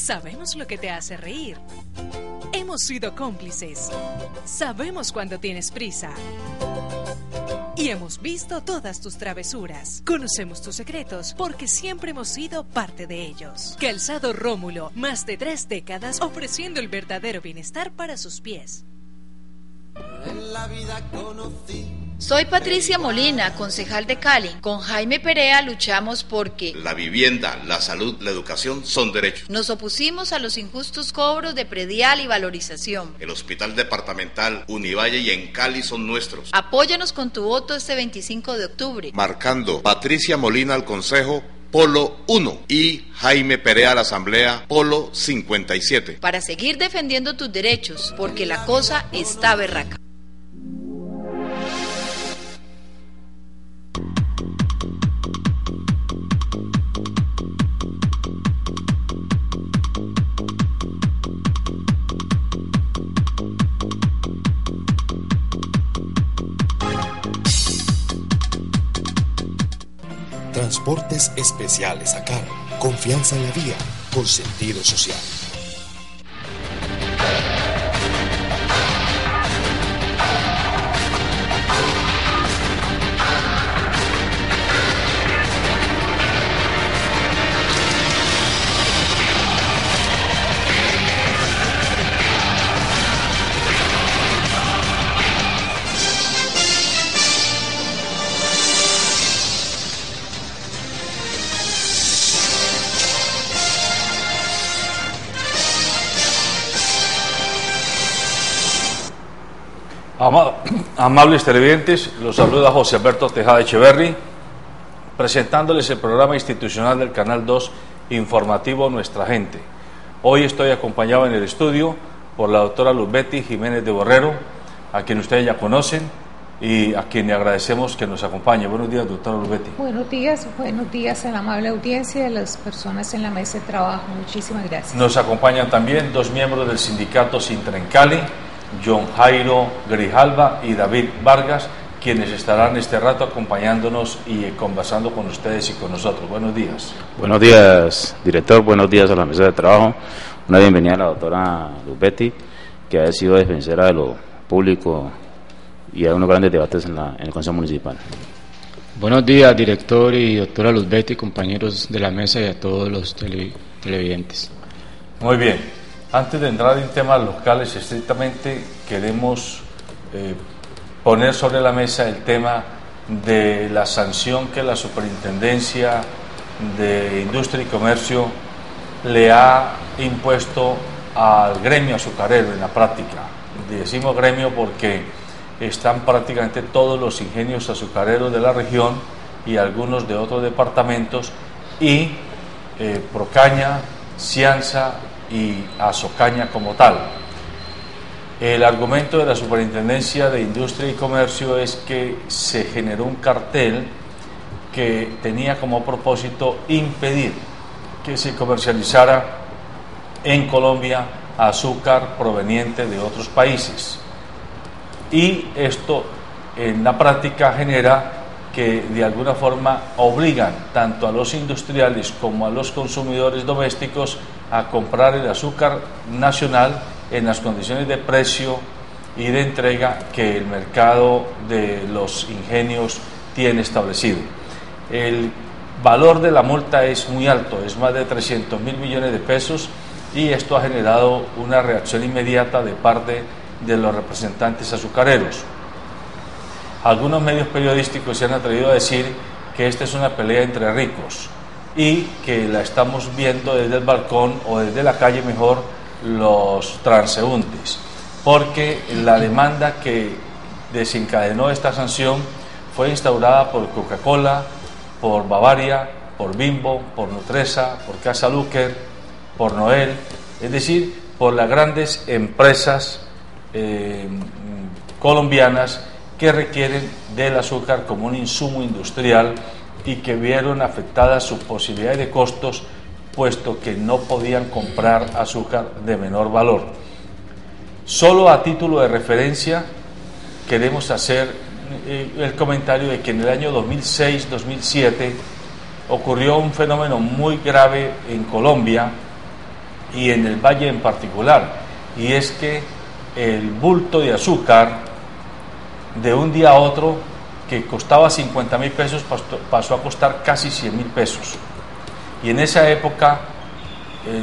Sabemos lo que te hace reír. Hemos sido cómplices. Sabemos cuando tienes prisa. Y hemos visto todas tus travesuras. Conocemos tus secretos porque siempre hemos sido parte de ellos. Calzado Rómulo, más de 3 décadas ofreciendo el verdadero bienestar para sus pies. En la vida conocí. Soy Patricia Molina, concejal de Cali. Con Jaime Perea luchamos porque la vivienda, la salud, la educación son derechos. Nos opusimos a los injustos cobros de predial y valorización. El Hospital Departamental, Univalle y en Cali son nuestros. Apóyanos con tu voto este 25 de octubre. Marcando Patricia Molina al Consejo, Polo 1 y Jaime Perea a la Asamblea, Polo 57. Para seguir defendiendo tus derechos, porque la cosa está berraca. Transportes especiales a cargo. Confianza en la vía, con sentido social. Amables televidentes, los saluda José Alberto Tejada Echeverri, presentándoles el programa institucional del Canal 2 informativo Nuestra Gente. Hoy estoy acompañado en el estudio por la doctora Luzbeti Jiménez de Borrero, a quien ustedes ya conocen y a quien le agradecemos que nos acompañe. Buenos días, doctora Luzbeti. Buenos días a la amable audiencia y a las personas en la mesa de trabajo. Muchísimas gracias. Nos acompañan también 2 miembros del sindicato Sintra en Cali, John Jairo Grijalva y David Vargas, quienes estarán este rato acompañándonos y conversando con ustedes y con nosotros. Buenos días. Buenos días, director. Buenos días a la mesa de trabajo. Una bienvenida a la doctora Luzbeti, que ha sido defensora de lo público y hay unos grandes debates en el Consejo Municipal. Buenos días, director y doctora Luzbeti, compañeros de la mesa y a todos los televidentes. Muy bien. Antes de entrar en temas locales, estrictamente queremos poner sobre la mesa el tema de la sanción que la Superintendencia de Industria y Comercio le ha impuesto al gremio azucarero en la práctica. Decimos gremio porque están prácticamente todos los ingenios azucareros de la región y algunos de otros departamentos y Procaña, Cianza y Azocaña como tal. El argumento de la Superintendencia de Industria y Comercio es que se generó un cartel que tenía como propósito impedir que se comercializara en Colombia azúcar proveniente de otros países, y esto en la práctica genera que de alguna forma obligan tanto a los industriales como a los consumidores domésticos a comprar el azúcar nacional en las condiciones de precio y de entrega que el mercado de los ingenios tiene establecido. El valor de la multa es muy alto, es más de 300.000 millones de pesos, y esto ha generado una reacción inmediata de parte de los representantes azucareros. Algunos medios periodísticos se han atrevido a decir que esta es una pelea entre ricos y que la estamos viendo desde el balcón o desde la calle mejor los transeúntes, porque la demanda que desencadenó esta sanción fue instaurada por Coca-Cola, por Bavaria, por Bimbo, por Nutresa, por Casa Luker, por Noel, es decir, por las grandes empresas colombianas que requieren del azúcar como un insumo industrial y que vieron afectadas sus posibilidades de costos, puesto que no podían comprar azúcar de menor valor. Solo a título de referencia queremos hacer el comentario de que en el año 2006-2007 ocurrió un fenómeno muy grave en Colombia, y en el Valle en particular, y es que el bulto de azúcar de un día a otro, que costaba 50.000 pesos, pasó a costar casi 100.000 pesos. Y en esa época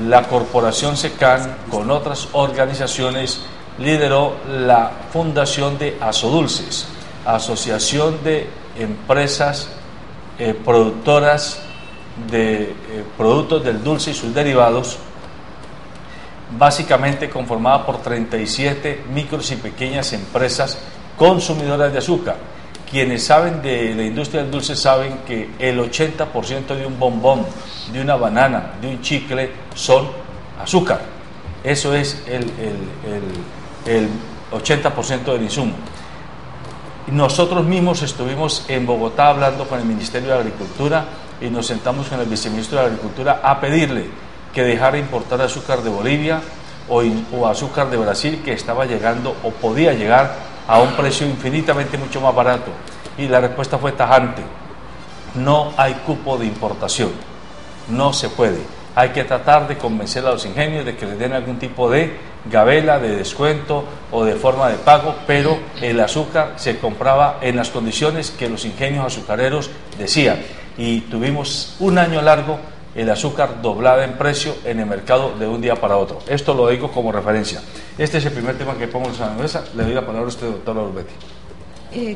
la corporación SECAN con otras organizaciones lideró la fundación de Asodulces, Asociación de Empresas Productoras de Productos del Dulce y sus derivados, básicamente conformada por 37 micros y pequeñas empresas consumidoras de azúcar. Quienes saben de la industria del dulce saben que el 80% de un bombón, de una banana, de un chicle son azúcar. Eso es el 80% del insumo. Nosotros mismos estuvimos en Bogotá hablando con el Ministerio de Agricultura y nos sentamos con el viceministro de Agricultura a pedirle que dejara importar azúcar de Bolivia o azúcar de Brasil, que estaba llegando o podía llegar a un precio infinitamente mucho más barato. Y la respuesta fue tajante: no hay cupo de importación, no se puede. Hay que tratar de convencer a los ingenios de que les den algún tipo de gabela, de descuento o de forma de pago, pero el azúcar se compraba en las condiciones que los ingenios azucareros decían, y tuvimos un año largo el azúcar doblada en precio en el mercado de un día para otro. Esto lo digo como referencia. Este es el primer tema que pongo en la mesa. Le doy la palabra a usted, doctora Urbetti.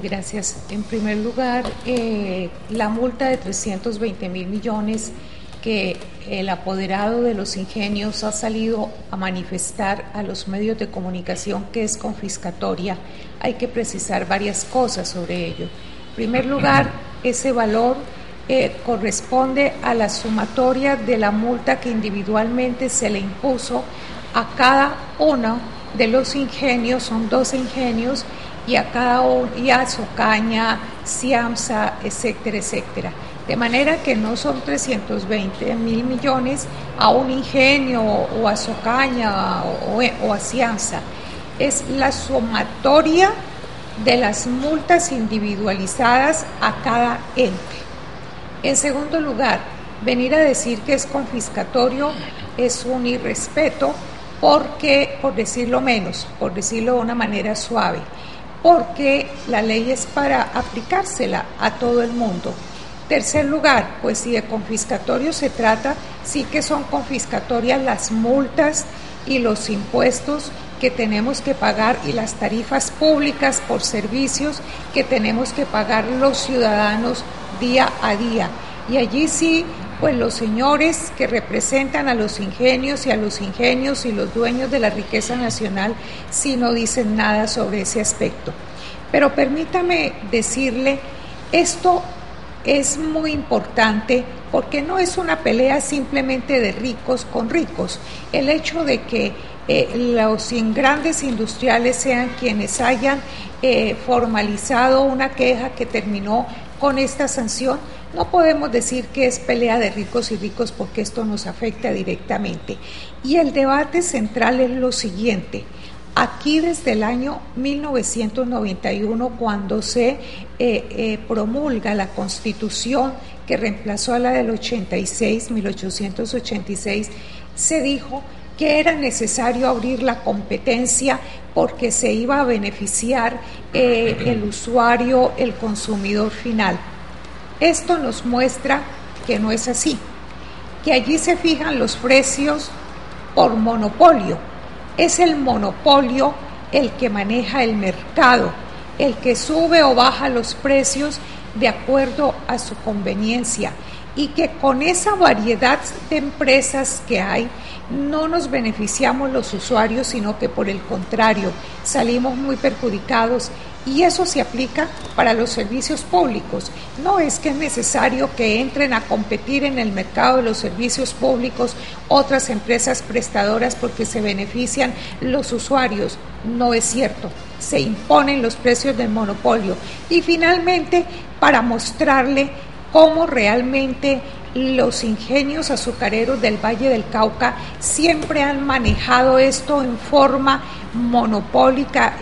Gracias. En primer lugar, la multa de 320.000 millones que el apoderado de los ingenios ha salido a manifestar a los medios de comunicación que es confiscatoria, hay que precisar varias cosas sobre ello. En primer lugar, ese valor corresponde a la sumatoria de la multa que individualmente se le impuso a cada uno de los ingenios, son 12 ingenios, y a cada uno, y a Socaña, Ciamsa, etcétera, etcétera. De manera que no son 320.000 millones a un ingenio o a Socaña o a Ciamsa, es la sumatoria de las multas individualizadas a cada ente. En segundo lugar, venir a decir que es confiscatorio es un irrespeto, porque, por decirlo menos, por decirlo de una manera suave, porque la ley es para aplicársela a todo el mundo. Tercer lugar, pues si de confiscatorio se trata, sí que son confiscatorias las multas y los impuestos que tenemos que pagar y las tarifas públicas por servicios que tenemos que pagar los ciudadanos día a día. Y allí sí, pues los señores que representan a los ingenios y los dueños de la riqueza nacional sí no dicen nada sobre ese aspecto. Pero permítame decirle, esto es muy importante porque no es una pelea simplemente de ricos con ricos. El hecho de que los grandes industriales sean quienes hayan formalizado una queja que terminó con esta sanción, no podemos decir que es pelea de ricos y ricos porque esto nos afecta directamente. Y el debate central es lo siguiente. Aquí desde el año 1991, cuando se promulga la Constitución que reemplazó a la del 86, 1886, se dijo que era necesario abrir la competencia porque se iba a beneficiar el usuario, el consumidor final. Esto nos muestra que no es así, que allí se fijan los precios por monopolio. Es el monopolio el que maneja el mercado, el que sube o baja los precios de acuerdo a su conveniencia, y que con esa variedad de empresas que hay no nos beneficiamos los usuarios, sino que por el contrario salimos muy perjudicados. Y eso se aplica para los servicios públicos. No es que es necesario que entren a competir en el mercado de los servicios públicos otras empresas prestadoras porque se benefician los usuarios. No es cierto. Se imponen los precios del monopolio. Y finalmente, para mostrarle cómo realmente los ingenios azucareros del Valle del Cauca siempre han manejado esto en forma monopólica,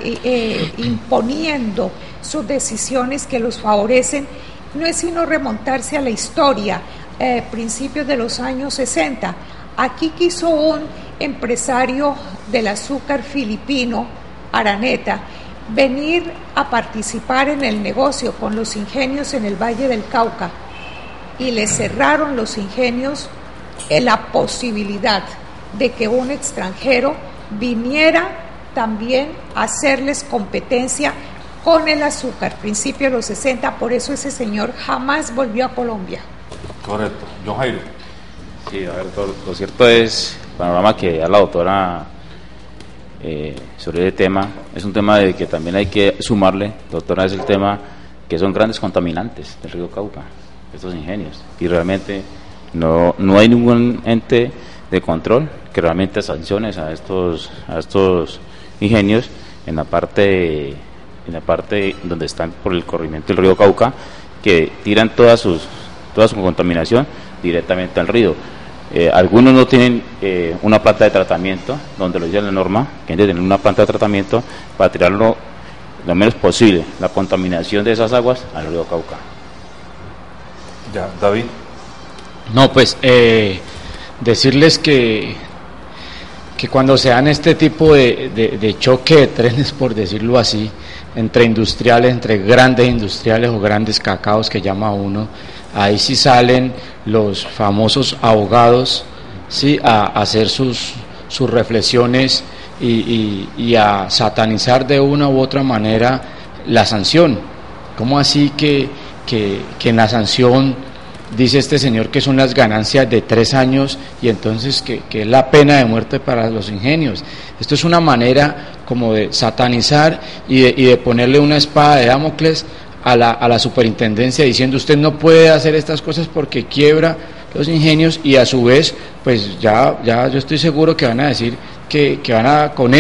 imponiendo sus decisiones que los favorecen, no es sino remontarse a la historia, principios de los años 60. Aquí quiso un empresario del azúcar filipino, Araneta, venir a participar en el negocio con los ingenios en el Valle del Cauca, y le cerraron los ingenios la posibilidad de que un extranjero viniera también a hacerles competencia con el azúcar, principio de los 60, por eso ese señor jamás volvió a Colombia. Correcto. John Jairo. Sí, a ver, lo cierto es, el panorama que da la doctora sobre el tema, es un tema de que también hay que sumarle, doctora, es el tema que son grandes contaminantes del río Cauca, estos ingenios, y realmente no hay ningún ente de control que realmente sancione a estos ingenios en la parte donde están por el corrimiento del río Cauca, que tiran toda su contaminación directamente al río. Algunos no tienen una planta de tratamiento, donde lo dice la norma, que hay que tener una planta de tratamiento para tirarlo lo menos posible, la contaminación de esas aguas al río Cauca. Ya, David. No, pues decirles que cuando se dan este tipo de choque de trenes, por decirlo así, entre industriales, entre grandes industriales o grandes cacaos que llama uno, ahí sí salen los famosos abogados, ¿sí?, a hacer sus reflexiones y a satanizar de una u otra manera la sanción. ¿Cómo así que en la sanción dice este señor que son las ganancias de 3 años y entonces que es la pena de muerte para los ingenios? Esto es una manera como de satanizar y de ponerle una espada de Damocles a la superintendencia, diciendo usted no puede hacer estas cosas porque quiebra los ingenios, y a su vez pues ya yo estoy seguro que van a decir que van a con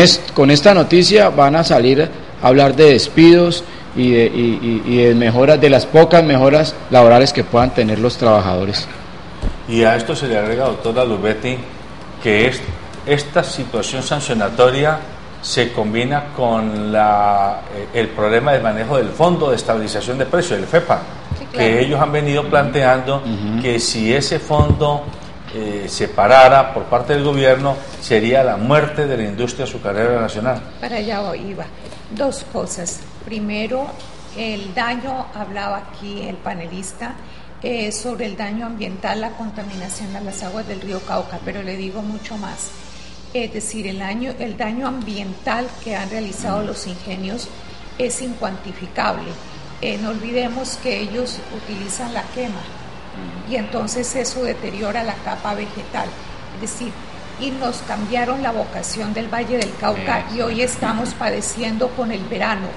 esta noticia van a salir a hablar de despidos y de mejoras, de las pocas mejoras laborales que puedan tener los trabajadores. Y a esto se le agrega, doctora Luzbetti, que esta situación sancionatoria se combina con el problema del manejo del Fondo de Estabilización de Precios, el FEPA, sí, claro, que ellos han venido planteando que si ese fondo se parara por parte del gobierno, sería la muerte de la industria azucarera nacional. Para allá iba. 2 cosas. Primero, el daño, hablaba aquí el panelista, sobre el daño ambiental, la contaminación a las aguas del río Cauca, pero le digo mucho más. Es decir, el daño ambiental que han realizado los ingenios es incuantificable. No olvidemos que ellos utilizan la quema y entonces eso deteriora la capa vegetal. Es decir, y nos cambiaron la vocación del Valle del Cauca y hoy estamos padeciendo con el verano.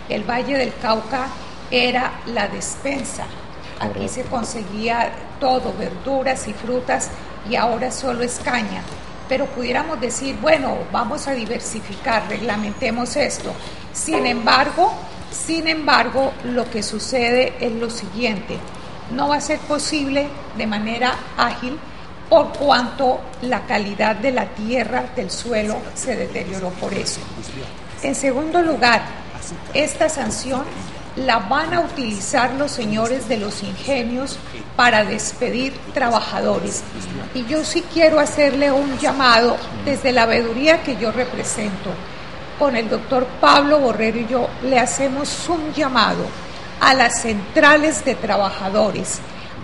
El Valle del Cauca era la despensa. Aquí se conseguía todo, verduras y frutas, y ahora solo es caña. Pero pudiéramos decir, bueno, vamos a diversificar, reglamentemos esto. Sin embargo, lo que sucede es lo siguiente: no va a ser posible de manera ágil por cuanto la calidad de la tierra, del suelo, se deterioró por eso. En segundo lugar, esta sanción la van a utilizar los señores de los ingenios para despedir trabajadores. Y yo sí quiero hacerle un llamado desde la veeduría que yo represento. Con el doctor Pablo Borrero y yo le hacemos un llamado a las centrales de trabajadores,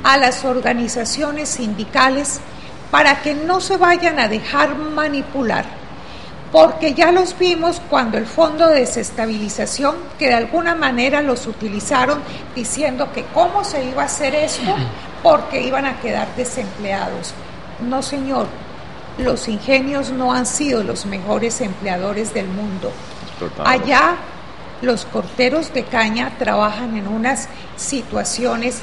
a las organizaciones sindicales, para que no se vayan a dejar manipular, porque ya los vimos cuando el Fondo de Desestabilización, que de alguna manera los utilizaron diciendo que cómo se iba a hacer esto porque iban a quedar desempleados. No, señor, los ingenios no han sido los mejores empleadores del mundo. Allá los corteros de caña trabajan en unas situaciones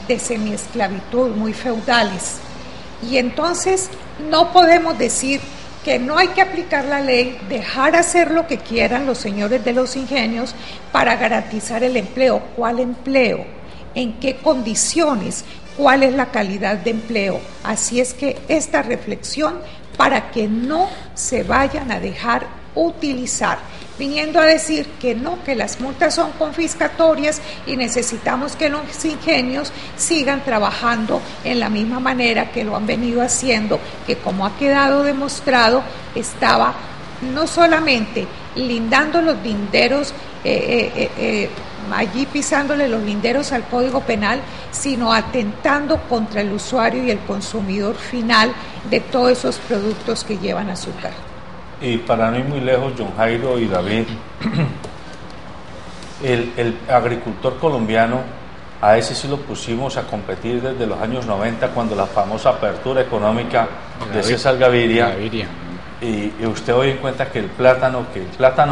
de semiesclavitud muy feudales, y entonces no podemos decir que no hay que aplicar la ley, dejar hacer lo que quieran los señores de los ingenios para garantizar el empleo. ¿Cuál empleo? ¿En qué condiciones? ¿Cuál es la calidad de empleo? Así es que esta reflexión para que no se vayan a dejar utilizar, viniendo a decir que no, que las multas son confiscatorias y necesitamos que los ingenios sigan trabajando en la misma manera que lo han venido haciendo, que como ha quedado demostrado, estaba no solamente lindando los linderos, allí pisándole los linderos al Código Penal, sino atentando contra el usuario y el consumidor final de todos esos productos que llevan azúcar. Y para no ir muy lejos, John Jairo y David, el agricultor colombiano, a ese sí lo pusimos a competir desde los años 90, cuando la famosa apertura económica de César Gaviria. Y usted hoy encuentra que el plátano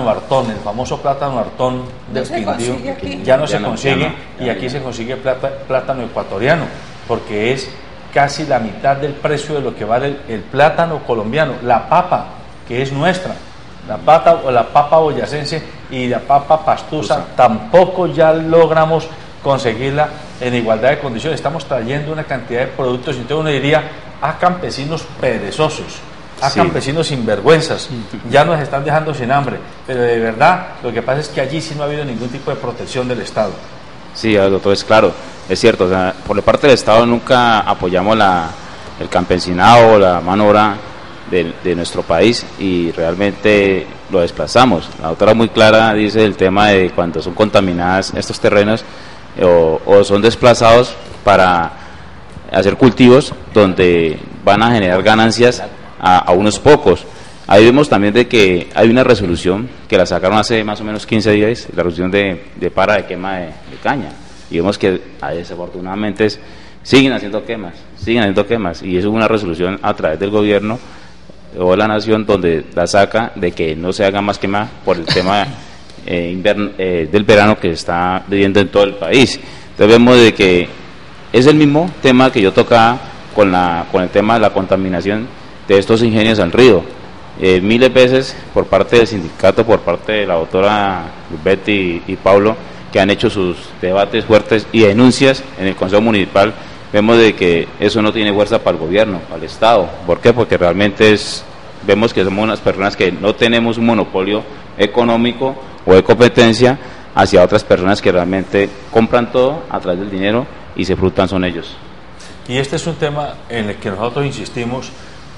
Artón, el famoso plátano Artón del Quindío, ya no se consigue, y aquí se consigue plátano ecuatoriano, porque es casi la mitad del precio de lo que vale el plátano colombiano. La papa, que es nuestra, la papa boyacense y la papa pastusa, tampoco ya logramos conseguirla en igualdad de condiciones. Estamos trayendo una cantidad de productos, y entonces uno diría, a campesinos perezosos, a campesinos sinvergüenzas, ya nos están dejando sin hambre, pero de verdad lo que pasa es que allí sí no ha habido ningún tipo de protección del Estado. Sí, doctor, es claro, es cierto, o sea, por la parte del Estado nunca apoyamos el campesinado o la mano obra de nuestro país, y realmente lo desplazamos. La doctora muy clara dice el tema de cuando son contaminadas estos terrenos o son desplazados para hacer cultivos donde van a generar ganancias a unos pocos. Ahí vemos también de que hay una resolución que la sacaron hace más o menos 15 días, la resolución de para de quema de caña, y vemos que desafortunadamente siguen haciendo quemas, y eso es una resolución a través del gobierno o la nación donde la saca de que no se haga más quema por el tema del verano que está viviendo en todo el país. Entonces vemos de que es el mismo tema que yo tocaba con el tema de la contaminación de estos ingenios al río. Miles de veces por parte del sindicato, por parte de la doctora Betty y Pablo, que han hecho sus debates fuertes y denuncias en el Consejo Municipal, vemos de que eso no tiene fuerza para el gobierno, para el Estado. ¿Por qué? Porque realmente vemos que somos unas personas que no tenemos un monopolio económico o de competencia hacia otras personas que realmente compran todo a través del dinero y se frutan son ellos. Y este es un tema en el que nosotros insistimos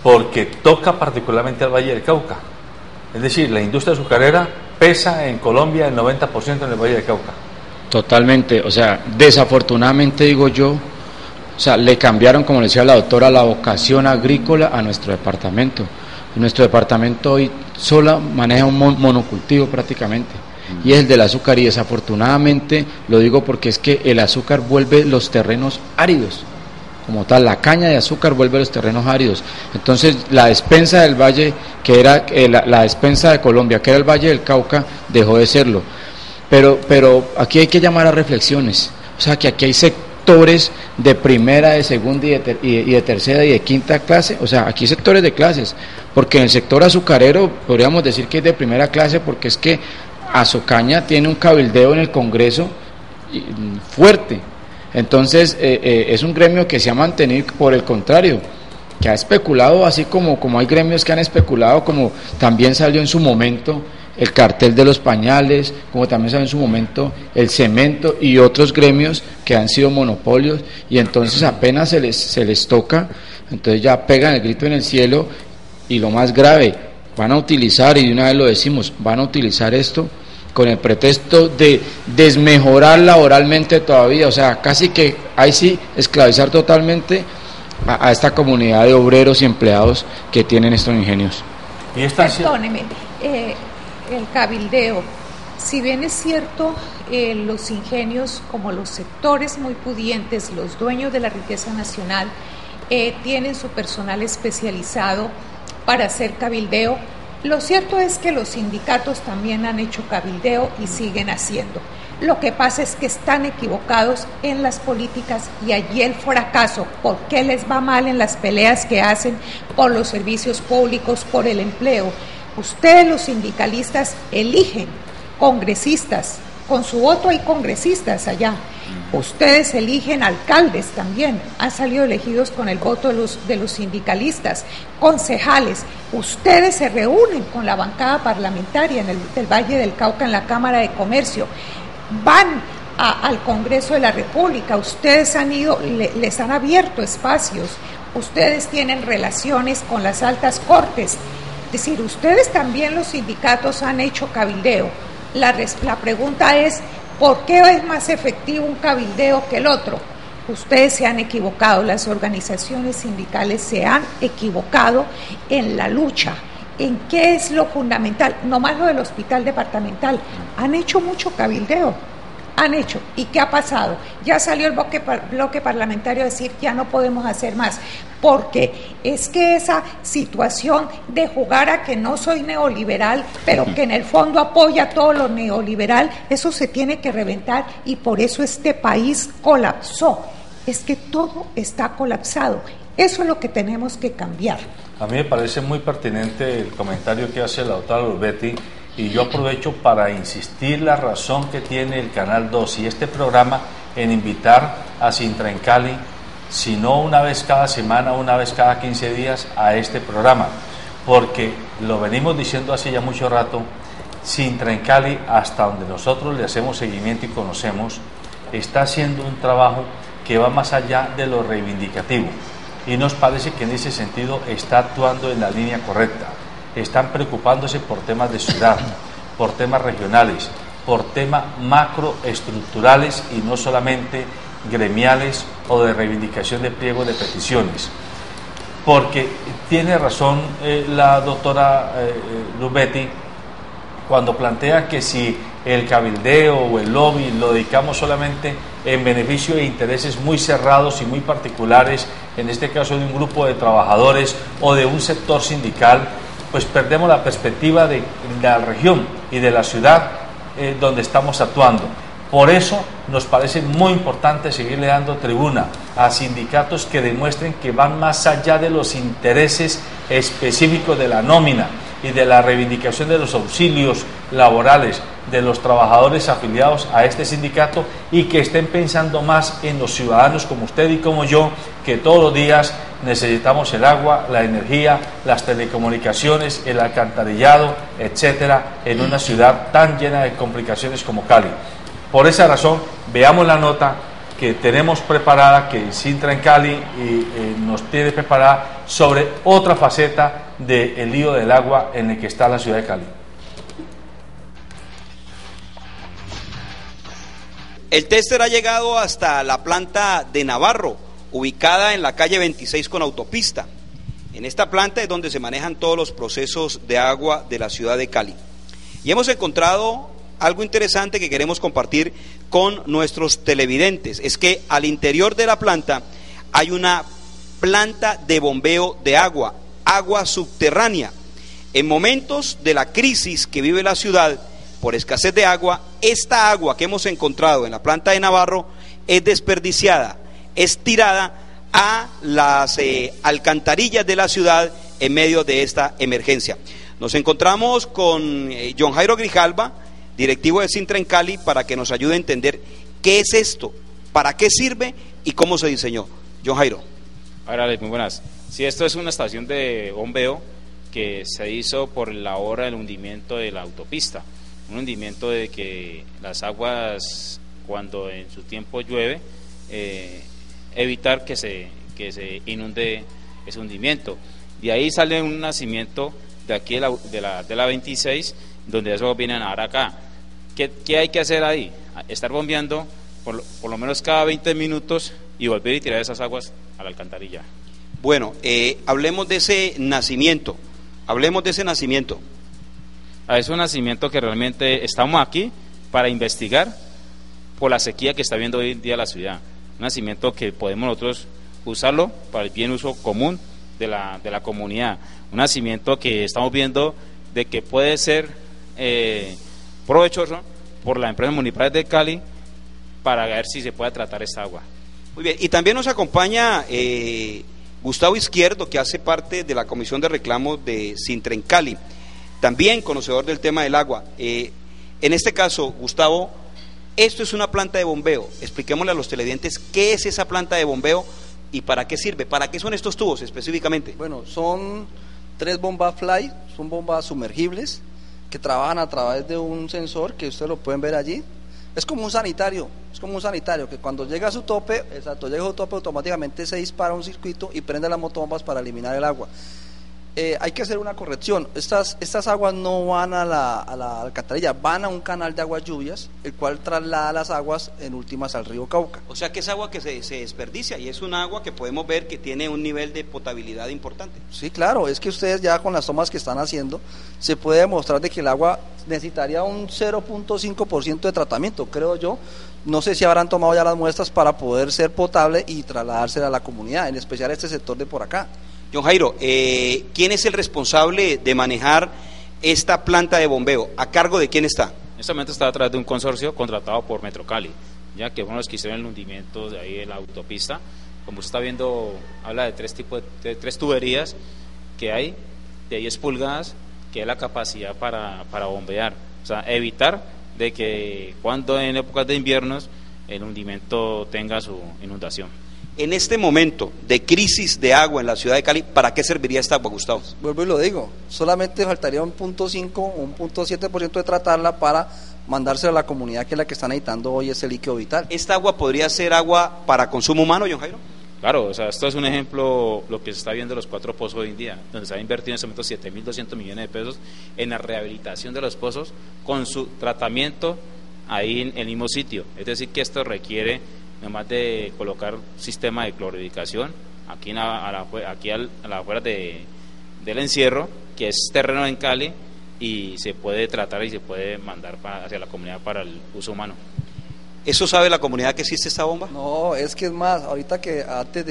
porque toca particularmente al Valle del Cauca. Es decir, la industria azucarera pesa en Colombia el 90% en el Valle del Cauca. Totalmente, o sea, desafortunadamente digo yo, o sea, le cambiaron, como le decía la doctora, la vocación agrícola a nuestro departamento. Nuestro departamento hoy solo maneja un monocultivo prácticamente, y es el del azúcar, y desafortunadamente lo digo porque es que el azúcar vuelve los terrenos áridos. Como tal, la caña de azúcar vuelve los terrenos áridos. Entonces, la despensa del valle, que era la despensa de Colombia, que era el Valle del Cauca, dejó de serlo. Pero aquí hay que llamar a reflexiones. O sea, que aquí hay sectores de primera, de segunda y de tercera y de quinta clase. O sea, aquí hay sectores de clases. Porque en el sector azucarero podríamos decir que es de primera clase, porque es que Azucaña tiene un cabildeo en el Congreso fuerte. Entonces es un gremio que se ha mantenido, por el contrario, que ha especulado, así como hay gremios que han especulado, como también salió en su momento el cartel de los pañales, como también salió en su momento el cemento y otros gremios que han sido monopolios, y entonces apenas se les toca, entonces ya pegan el grito en el cielo. Y lo más grave, van a utilizar, y de una vez lo decimos, van a utilizar esto con el pretexto de desmejorar laboralmente todavía, o sea, casi que ahí sí esclavizar totalmente a esta comunidad de obreros y empleados que tienen estos ingenios. Perdóneme, el cabildeo, si bien es cierto, los ingenios, como los sectores muy pudientes, los dueños de la riqueza nacional, tienen su personal especializado para hacer cabildeo. Lo cierto es que los sindicatos también han hecho cabildeo y siguen haciendo. Lo que pasa es que están equivocados en las políticas, y allí el fracaso. ¿Por qué les va mal en las peleas que hacen por los servicios públicos, por el empleo? Ustedes, los sindicalistas, eligen congresistas con su voto hay congresistas allá. Ustedes eligen alcaldes también, han salido elegidos con el voto de los sindicalistas, concejales. Ustedes se reúnen con la bancada parlamentaria del Valle del Cauca en la Cámara de Comercio, van al Congreso de la República, ustedes han ido, les han abierto espacios, ustedes tienen relaciones con las altas cortes. Es decir, ustedes también, los sindicatos, han hecho cabildeo. La pregunta es, ¿por qué es más efectivo un cabildeo que el otro? Ustedes se han equivocado, las organizaciones sindicales se han equivocado en la lucha. ¿En qué es lo fundamental? No más lo del hospital departamental. Han hecho mucho cabildeo. Han hecho. ¿Y qué ha pasado? Ya salió el bloque parlamentario a decir ya no podemos hacer más, porque es que esa situación de jugar a que no soy neoliberal, pero que en el fondo apoya todo lo neoliberal, eso se tiene que reventar, y por eso este país colapsó. Es que todo está colapsado. Eso es lo que tenemos que cambiar. A mí me parece muy pertinente el comentario que hace la doctora Lurbetti, y yo aprovecho para insistir la razón que tiene el Canal 2 y este programa en invitar a Sintra en Cali, si no una vez cada semana, una vez cada 15 días, a este programa, porque lo venimos diciendo hace ya mucho rato. Sintra en Cali, hasta donde nosotros le hacemos seguimiento y conocemos, está haciendo un trabajo que va más allá de lo reivindicativo, y nos parece que en ese sentido está actuando en la línea correcta. Están preocupándose por temas de ciudad, por temas regionales, por temas macroestructurales y no solamente gremiales o de reivindicación de pliego de peticiones. Porque tiene razón la doctora Lurbetti cuando plantea que si el cabildeo o el lobby lo dedicamos solamente en beneficio de intereses muy cerrados y muy particulares, en este caso de un grupo de trabajadores o de un sector sindical, pues perdemos la perspectiva de la región y de la ciudad donde estamos actuando. Por eso nos parece muy importante seguirle dando tribuna a sindicatos que demuestren que van más allá de los intereses específicos de la nómina y de la reivindicación de los auxilios laborales de los trabajadores afiliados a este sindicato, y que estén pensando más en los ciudadanos como usted y como yo, que todos los días necesitamos el agua, la energía, las telecomunicaciones, el alcantarillado, etcétera, en una ciudad tan llena de complicaciones como Cali. Por esa razón, veamos la nota que tenemos preparada, que Sintra en Cali nos tiene preparada sobre otra faceta del lío del agua en el que está la ciudad de Cali. El téster ha llegado hasta la planta de Navarro, ubicada en la calle 26 con autopista. En esta planta es donde se manejan todos los procesos de agua de la ciudad de Cali. Y hemos encontrado algo interesante que queremos compartir con nuestros televidentes. Es que al interior de la planta hay una planta de bombeo de agua, agua subterránea. En momentos de la crisis que vive la ciudad por escasez de agua, esta agua que hemos encontrado en la planta de Navarro es desperdiciada, es tirada a las alcantarillas de la ciudad en medio de esta emergencia. Nos encontramos con John Jairo Grijalva, directivo de Sintra en Cali, para que nos ayude a entender qué es esto, para qué sirve y cómo se diseñó. John Jairo. Hola, muy buenas. Sí, esto es una estación de bombeo que se hizo por la hora del hundimiento de la autopista. Un hundimiento de que las aguas, cuando en su tiempo llueve, evitar que se inunde ese hundimiento. De ahí sale un nacimiento de aquí de la 26, donde eso viene a nadar acá. ¿Qué hay que hacer ahí? Estar bombeando por lo menos cada 20 minutos y volver y tirar esas aguas a la alcantarilla. Bueno, hablemos de ese nacimiento. Es un nacimiento que realmente estamos aquí para investigar por la sequía que está viendo hoy en día la ciudad. Un nacimiento que podemos nosotros usarlo para el bien uso común de la comunidad. Un nacimiento que estamos viendo de que puede ser provechoso por las empresas municipales de Cali para ver si se puede tratar esta agua. Muy bien, y también nos acompaña Gustavo Izquierdo, que hace parte de la Comisión de Reclamos de Sintra en Cali, también conocedor del tema del agua. En este caso, Gustavo, Esto es una planta de bombeo. Expliquémosle a los televidentes qué es esa planta de bombeo y para qué sirve. ¿Para qué son estos tubos específicamente? Bueno, son 3 bombas fly, son bombas sumergibles que trabajan a través de un sensor que ustedes lo pueden ver allí. Es como un sanitario, que cuando llega a su tope, automáticamente se dispara un circuito y prende las motobombas para eliminar el agua. Hay que hacer una corrección. Estas aguas no van a la alcantarilla, van a un canal de aguas lluvias, el cual traslada las aguas en últimas al río Cauca. O sea que es agua que se desperdicia y es un agua que podemos ver que tiene un nivel de potabilidad importante. Sí, claro, es que ustedes ya con las tomas que están haciendo se puede demostrar de que el agua necesitaría un 0.5% de tratamiento, creo yo. No sé si habrán tomado ya las muestras para poder ser potable y trasladársela a la comunidad, en especial a este sector de por acá. John Jairo, ¿quién es el responsable de manejar esta planta de bombeo? ¿A cargo de quién está? En este momento está a través de un consorcio contratado por Metrocali, ya que fueron los que hicieron el hundimiento de ahí en la autopista. Como usted está viendo, habla de 3 tuberías que hay de 10 pulgadas, que es la capacidad para bombear, o sea, evitar de que cuando en épocas de inviernos el hundimiento tenga su inundación. En este momento de crisis de agua en la ciudad de Cali, ¿para qué serviría esta agua, Gustavo? Vuelvo y lo digo, solamente faltaría un 0.5 o un 0.7% de tratarla para mandársela a la comunidad que es la que está necesitando hoy ese líquido vital. ¿Esta agua podría ser agua para consumo humano, John Jairo? Claro, o sea, esto es un ejemplo, lo que se está viendo en los 4 pozos hoy en día, donde se ha invertido en este momento 7.200 millones de pesos en la rehabilitación de los pozos con su tratamiento ahí en el mismo sitio. Es decir, que esto requiere, además de colocar sistema de clorificación aquí a la afuera del encierro, que es terreno en Cali, y se puede tratar y se puede mandar hacia la comunidad para el uso humano. ¿Eso sabe la comunidad que existe esta bomba? No, es que es más, ahorita que antes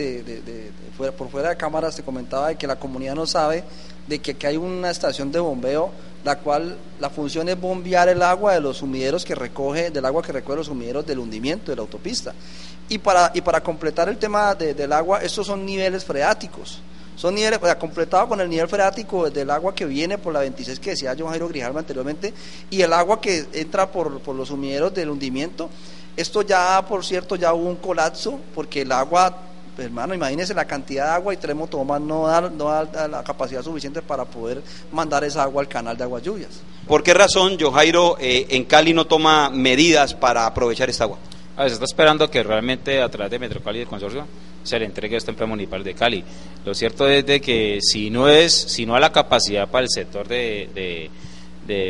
por fuera de cámaras te comentaba de que la comunidad no sabe de que hay una estación de bombeo, la cual la función es bombear el agua de los sumideros del agua que recoge los sumideros del hundimiento de la autopista. Y para completar el tema del agua, estos son niveles freáticos. Son niveles, completado con el nivel freático del agua que viene por la 26 que decía John Jairo Grijalva anteriormente, y el agua que entra por los sumideros del hundimiento. Esto ya, por cierto, ya hubo un colapso, porque el agua, hermano, imagínense la cantidad de agua y 3 motobombas no da la capacidad suficiente para poder mandar esa agua al canal de aguas lluvias. ¿Por qué razón, John Jairo, en Cali no toma medidas para aprovechar esta agua? Se está esperando que realmente a través de Metrocali y el consorcio se le entregue esta empresa municipal de Cali. Lo cierto es de que si no hay la capacidad para el sector de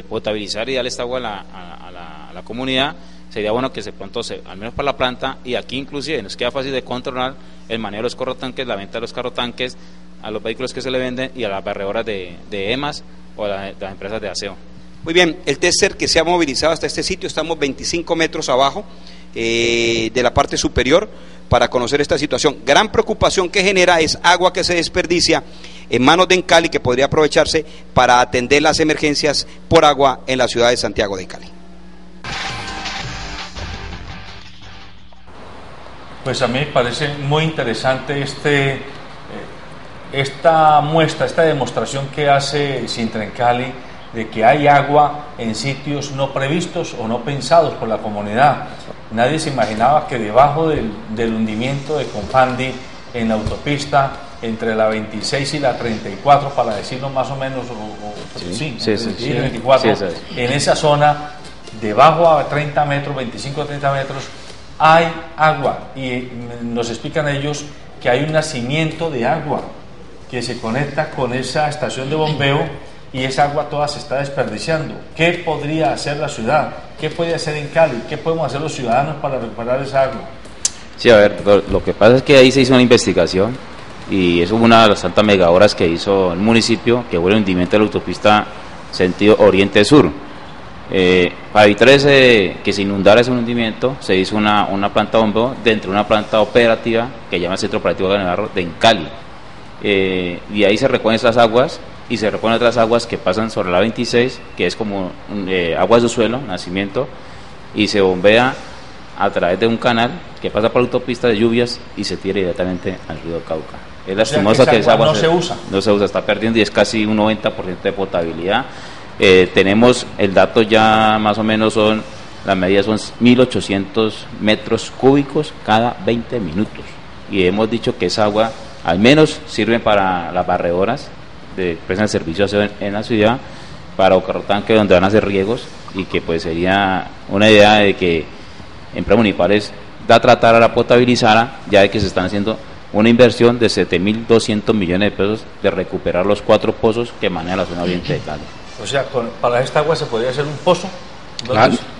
potabilizar y darle esta agua a la comunidad, sería bueno que al menos para la planta, y aquí inclusive nos queda fácil de controlar el manejo de los carrotanques, la venta de los carrotanques a los vehículos que se le venden y a las barredoras de EMAS o de las empresas de aseo. Muy bien, el tester que se ha movilizado hasta este sitio, estamos 25 metros abajo de la parte superior para conocer esta situación. Gran preocupación que genera es agua que se desperdicia en manos de Encali, que podría aprovecharse para atender las emergencias por agua en la ciudad de Santiago de Cali. Pues a mí me parece muy interesante esta muestra, esta demostración que hace Sintrencali de que hay agua en sitios no previstos o no pensados por la comunidad. Nadie se imaginaba que debajo del hundimiento de Confandi en la autopista entre la 26 y la 34, para decirlo más o menos, sí, 24, en esa zona, debajo a 30 metros, 25 a 30 metros, hay agua, y nos explican ellos que hay un nacimiento de agua que se conecta con esa estación de bombeo, y esa agua toda se está desperdiciando. ¿Qué podría hacer la ciudad? ¿Qué puede hacer en Cali? ¿Qué podemos hacer los ciudadanos para recuperar esa agua? Sí, a ver, lo que pasa es que ahí se hizo una investigación, y es una de las tantas megahoras que hizo el municipio, que fue el hundimiento de la autopista sentido oriente-sur. Para evitar que se inundara ese hundimiento, se hizo una planta de bombeo dentro de una planta operativa que se llama el Centro Operativo de Navarro de Cali. Y ahí se recogen esas aguas, y se recogen otras aguas que pasan sobre la 26, que es como aguas de suelo, nacimiento, y se bombea a través de un canal que pasa por la autopista de lluvias y se tira directamente al río Cauca. Es lastimoso que esa agua no se usa, está perdiendo, y es casi un 90% de potabilidad. Tenemos el dato ya más o menos son las medidas son 1.800 metros cúbicos cada 20 minutos. Y hemos dicho que esa agua al menos sirve para las barredoras de prestan servicio en la ciudad, para Ocarrotanque, donde van a hacer riegos, y que pues sería una idea de que empresas municipales da tratar a la potabilizara, ya de que se están haciendo una inversión de 7.200 millones de pesos de recuperar los 4 pozos que maneja la zona oriente de Cali. O sea, para esta agua se podría hacer un pozo.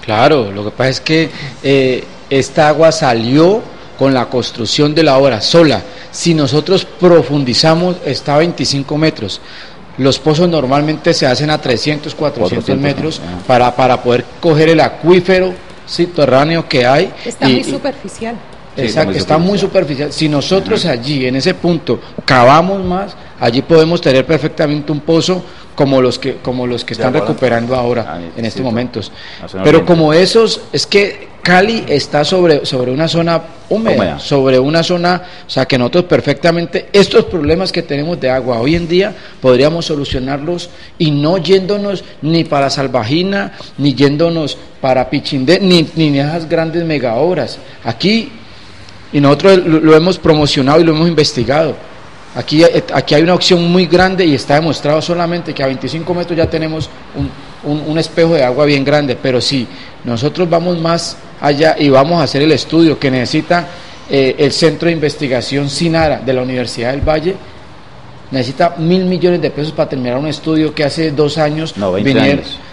Claro, lo que pasa es que esta agua salió con la construcción de la obra sola. Si nosotros profundizamos, está a 25 metros. Los pozos normalmente se hacen a 300, 400 metros para poder coger el acuífero subterráneo que hay. Está muy superficial. Exacto, está muy superficial. Si nosotros allí, en ese punto, cavamos más, allí podemos tener perfectamente un pozo como los que están recuperando ahora en estos momentos. Pero como esos, es que Cali está sobre una zona húmeda, sobre una zona, o sea que nosotros perfectamente estos problemas que tenemos de agua hoy en día podríamos solucionarlos, y no yéndonos ni para Salvajina, ni yéndonos para Pichindé, ni esas grandes mega obras. Aquí, y nosotros lo hemos promocionado y lo hemos investigado. Aquí hay una opción muy grande, y está demostrado solamente que a 25 metros ya tenemos un espejo de agua bien grande. Pero si nosotros vamos más allá y vamos a hacer el estudio que necesita el Centro de Investigación SINARA de la Universidad del Valle, necesita 1.000 millones de pesos para terminar un estudio que hace 2 años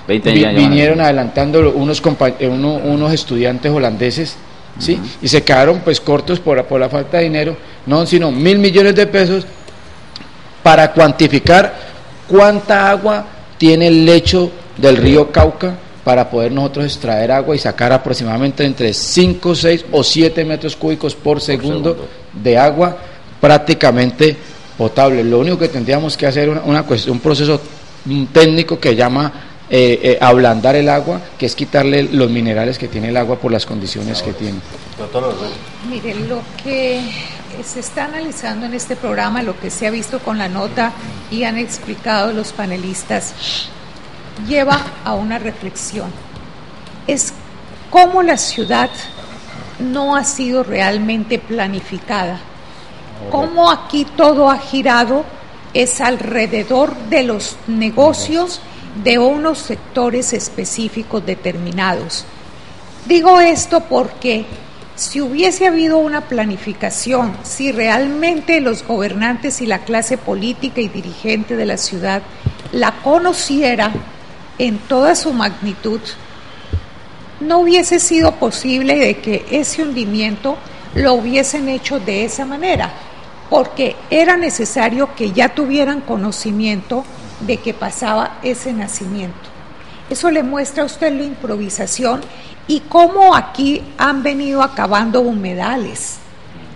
vinieron adelantando unos estudiantes holandeses. ¿Sí? Y se quedaron pues cortos por la falta de dinero, no, sino 1.000 millones de pesos para cuantificar cuánta agua tiene el lecho del río Cauca, para poder nosotros extraer agua y sacar aproximadamente entre 5, 6 o 7 metros cúbicos por segundo de agua prácticamente potable. Lo único que tendríamos que hacer es un proceso técnico que llama ablandar el agua, que es quitarle los minerales que tiene el agua por las condiciones que tiene. Miren, lo que se está analizando en este programa, lo que se ha visto con la nota y han explicado los panelistas, lleva a una reflexión. Es cómo la ciudad no ha sido realmente planificada, cómo aquí todo ha girado es alrededor de los negocios de unos sectores específicos determinados. Digo esto porque si hubiese habido una planificación, si realmente los gobernantes y la clase política y dirigente de la ciudad la conociera en toda su magnitud, no hubiese sido posible de que ese hundimiento lo hubiesen hecho de esa manera, porque era necesario que ya tuvieran conocimiento de que pasaba ese nacimiento. Eso le muestra a usted la improvisación y cómo aquí han venido acabando humedales,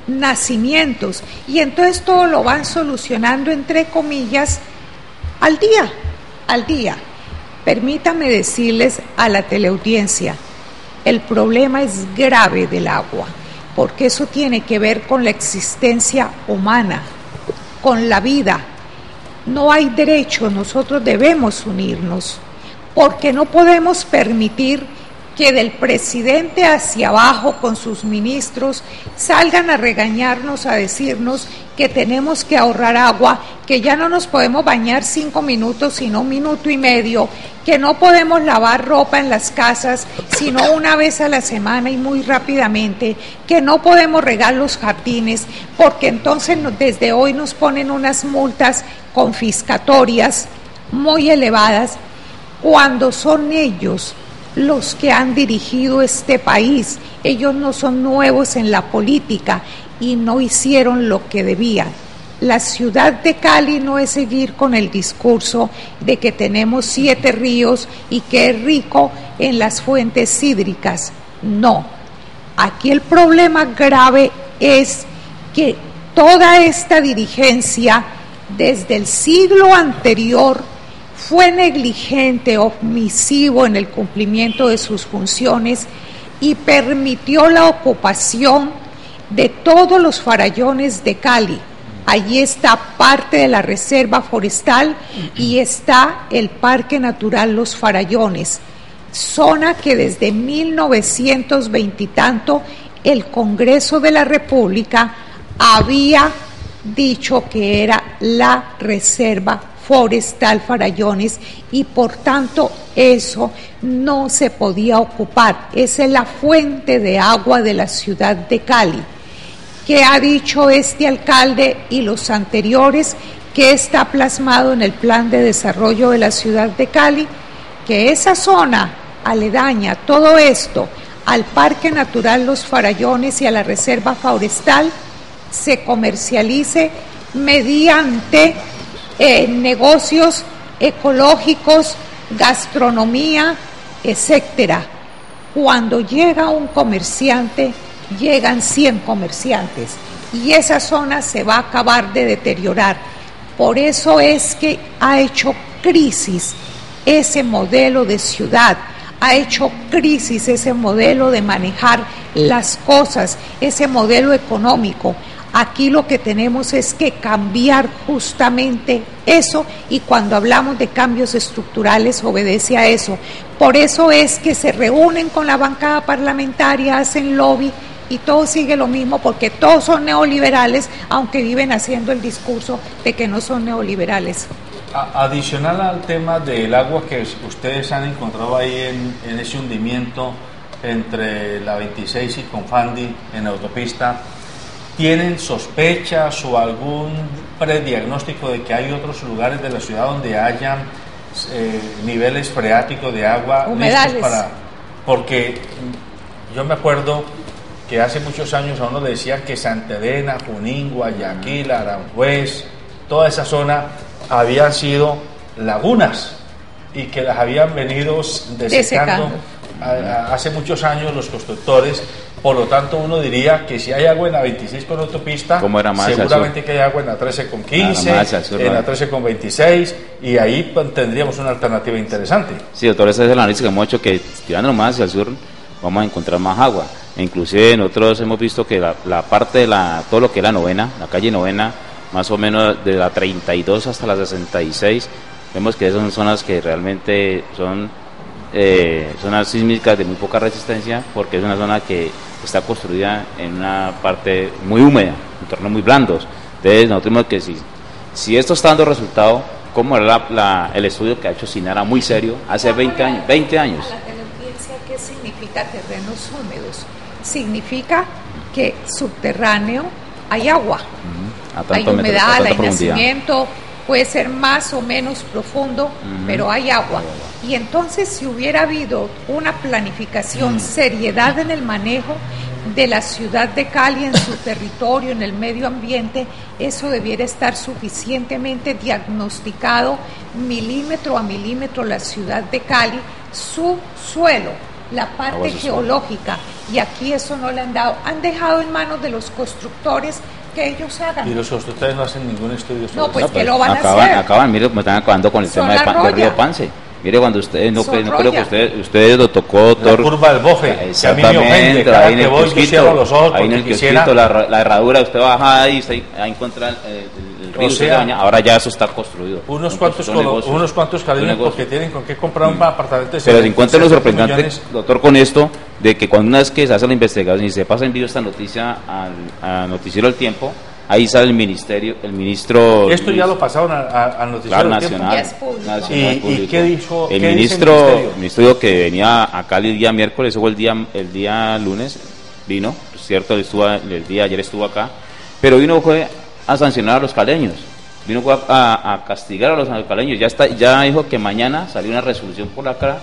nacimientos, y entonces todo lo van solucionando entre comillas al día. Permítame decirles a la teleaudiencia, el problema es grave del agua, porque eso tiene que ver con la existencia humana, con la vida. No hay derecho, nosotros debemos unirnos, porque no podemos permitir que del presidente hacia abajo con sus ministros salgan a regañarnos, a decirnos que tenemos que ahorrar agua, que ya no nos podemos bañar 5 minutos sino 1 minuto y medio, que no podemos lavar ropa en las casas sino una vez a la semana y muy rápidamente, que no podemos regar los jardines porque entonces desde hoy nos ponen unas multas confiscatorias muy elevadas, cuando son ellos los que han dirigido este país. Ellos no son nuevos en la política y no hicieron lo que debían. La ciudad de Cali no es seguir con el discurso de que tenemos 7 ríos y que es rico en las fuentes hídricas. No, aquí el problema grave es que toda esta dirigencia desde el siglo anterior fue negligente, omisivo en el cumplimiento de sus funciones y permitió la ocupación de todos los farallones de Cali. Allí está parte de la reserva forestal y está el Parque Natural Los Farallones. zona que desde 1920 y tanto el Congreso de la República había dicho que era la Reserva Forestal Farallones y por tanto eso no se podía ocupar. Esa es la fuente de agua de la ciudad de Cali. ¿Qué ha dicho este alcalde y los anteriores? Que está plasmado en el plan de desarrollo de la ciudad de Cali, que esa zona aledaña, todo esto, al Parque Natural Los Farallones y a la Reserva Forestal, se comercialice mediante negocios ecológicos, gastronomía, etcétera. Cuando llega un comerciante, llegan 100 comerciantes y esa zona se va a acabar de deteriorar. Por eso es que ha hecho crisis ese modelo de ciudad, ha hecho crisis ese modelo de manejar las cosas, ese modelo económico. Aquí lo que tenemos es que cambiar justamente eso y cuando hablamos de cambios estructurales obedece a eso. Por eso es que se reúnen con la bancada parlamentaria, hacen lobby y todo sigue lo mismo porque todos son neoliberales, aunque viven haciendo el discurso de que no son neoliberales. Adicional al tema del agua que ustedes han encontrado ahí en ese hundimiento entre la 26 y Confandi en la autopista, ¿tienen sospechas o algún prediagnóstico de que hay otros lugares de la ciudad donde hayan niveles freáticos de agua humedales listos para...? Porque yo me acuerdo que hace muchos años a uno le decían que Santa Elena, Junín, Guayaquil, Aranjuez, toda esa zona habían sido lagunas y que las habían venido desecando hace muchos años los constructores. Por lo tanto, uno diría que si hay agua en la 26 con autopista, seguramente que hay agua en la 13 con 15, en la 13 con 26, y ahí tendríamos una alternativa interesante. Sí, doctor, ese es el análisis que hemos hecho, que tirando más hacia el sur vamos a encontrar más agua. E inclusive nosotros hemos visto que la parte de todo lo que es la novena, la calle novena, más o menos de la 32 hasta la 66, vemos que son zonas que realmente son zonas sísmicas de muy poca resistencia, porque es una zona que está construida en una parte muy húmeda, en entornos muy blandos. Entonces nosotros vemos que si esto está dando resultado, como era el estudio que ha hecho Sinara muy serio hace 20 años. ¿Qué significa terrenos húmedos? Significa que subterráneo hay agua, hay humedad, hay nacimiento, puede ser más o menos profundo, pero hay agua. Y entonces si hubiera habido una planificación, seriedad en el manejo de la ciudad de Cali, en su territorio, en el medio ambiente, eso debiera estar suficientemente diagnosticado milímetro a milímetro la ciudad de Cali, su suelo, la parte geológica, y aquí eso no le han dejado en manos de los constructores que ellos hagan. Y los constructores no hacen ningún estudio sobre eso. Pues que lo van a hacer. Mire, me están acabando con el tema del río Pance. Mire, cuando ustedes, no creo que ustedes lo tocó, doctor. La curva del Boje, que a mí me ofende, cada ahí en el kiosquito, ahí en el kiosquito, la herradura, usted baja ahí, ahí encuentra el río, ahora ya eso está construido. Unos cuantos caleños porque tienen con qué comprar un apartamento de... Pero se encuentra lo sorprendente, doctor, con esto, de que cuando una vez que se hace la investigación y se pasa en vivo esta noticia al noticiero El Tiempo, ahí sale el ministro... Esto ya lo pasaron al noticiero nacional. ¿Y qué dijo? El ministro dijo que venía a Cali el día miércoles, o el día lunes, vino, cierto, el día ayer estuvo acá, pero fue a sancionar a los caleños, fue a castigar a los caleños. Ya dijo que mañana salió una resolución por acá,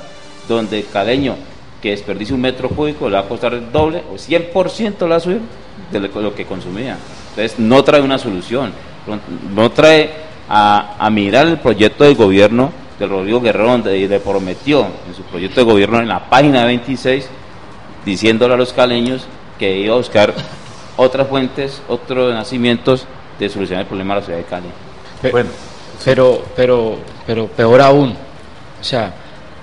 donde el caleño que desperdicie 1 metro cúbico le va a costar el doble, o 100% le va a subir de lo que consumía. Entonces no trae una solución, no trae a mirar el proyecto de gobierno de Rodrigo Guerrero, donde le prometió en su proyecto de gobierno en la página 26, diciéndole a los caleños que iba a buscar otras fuentes, otros nacimientos de solucionar el problema de la ciudad de Cali. Bueno, pero peor aún, o sea,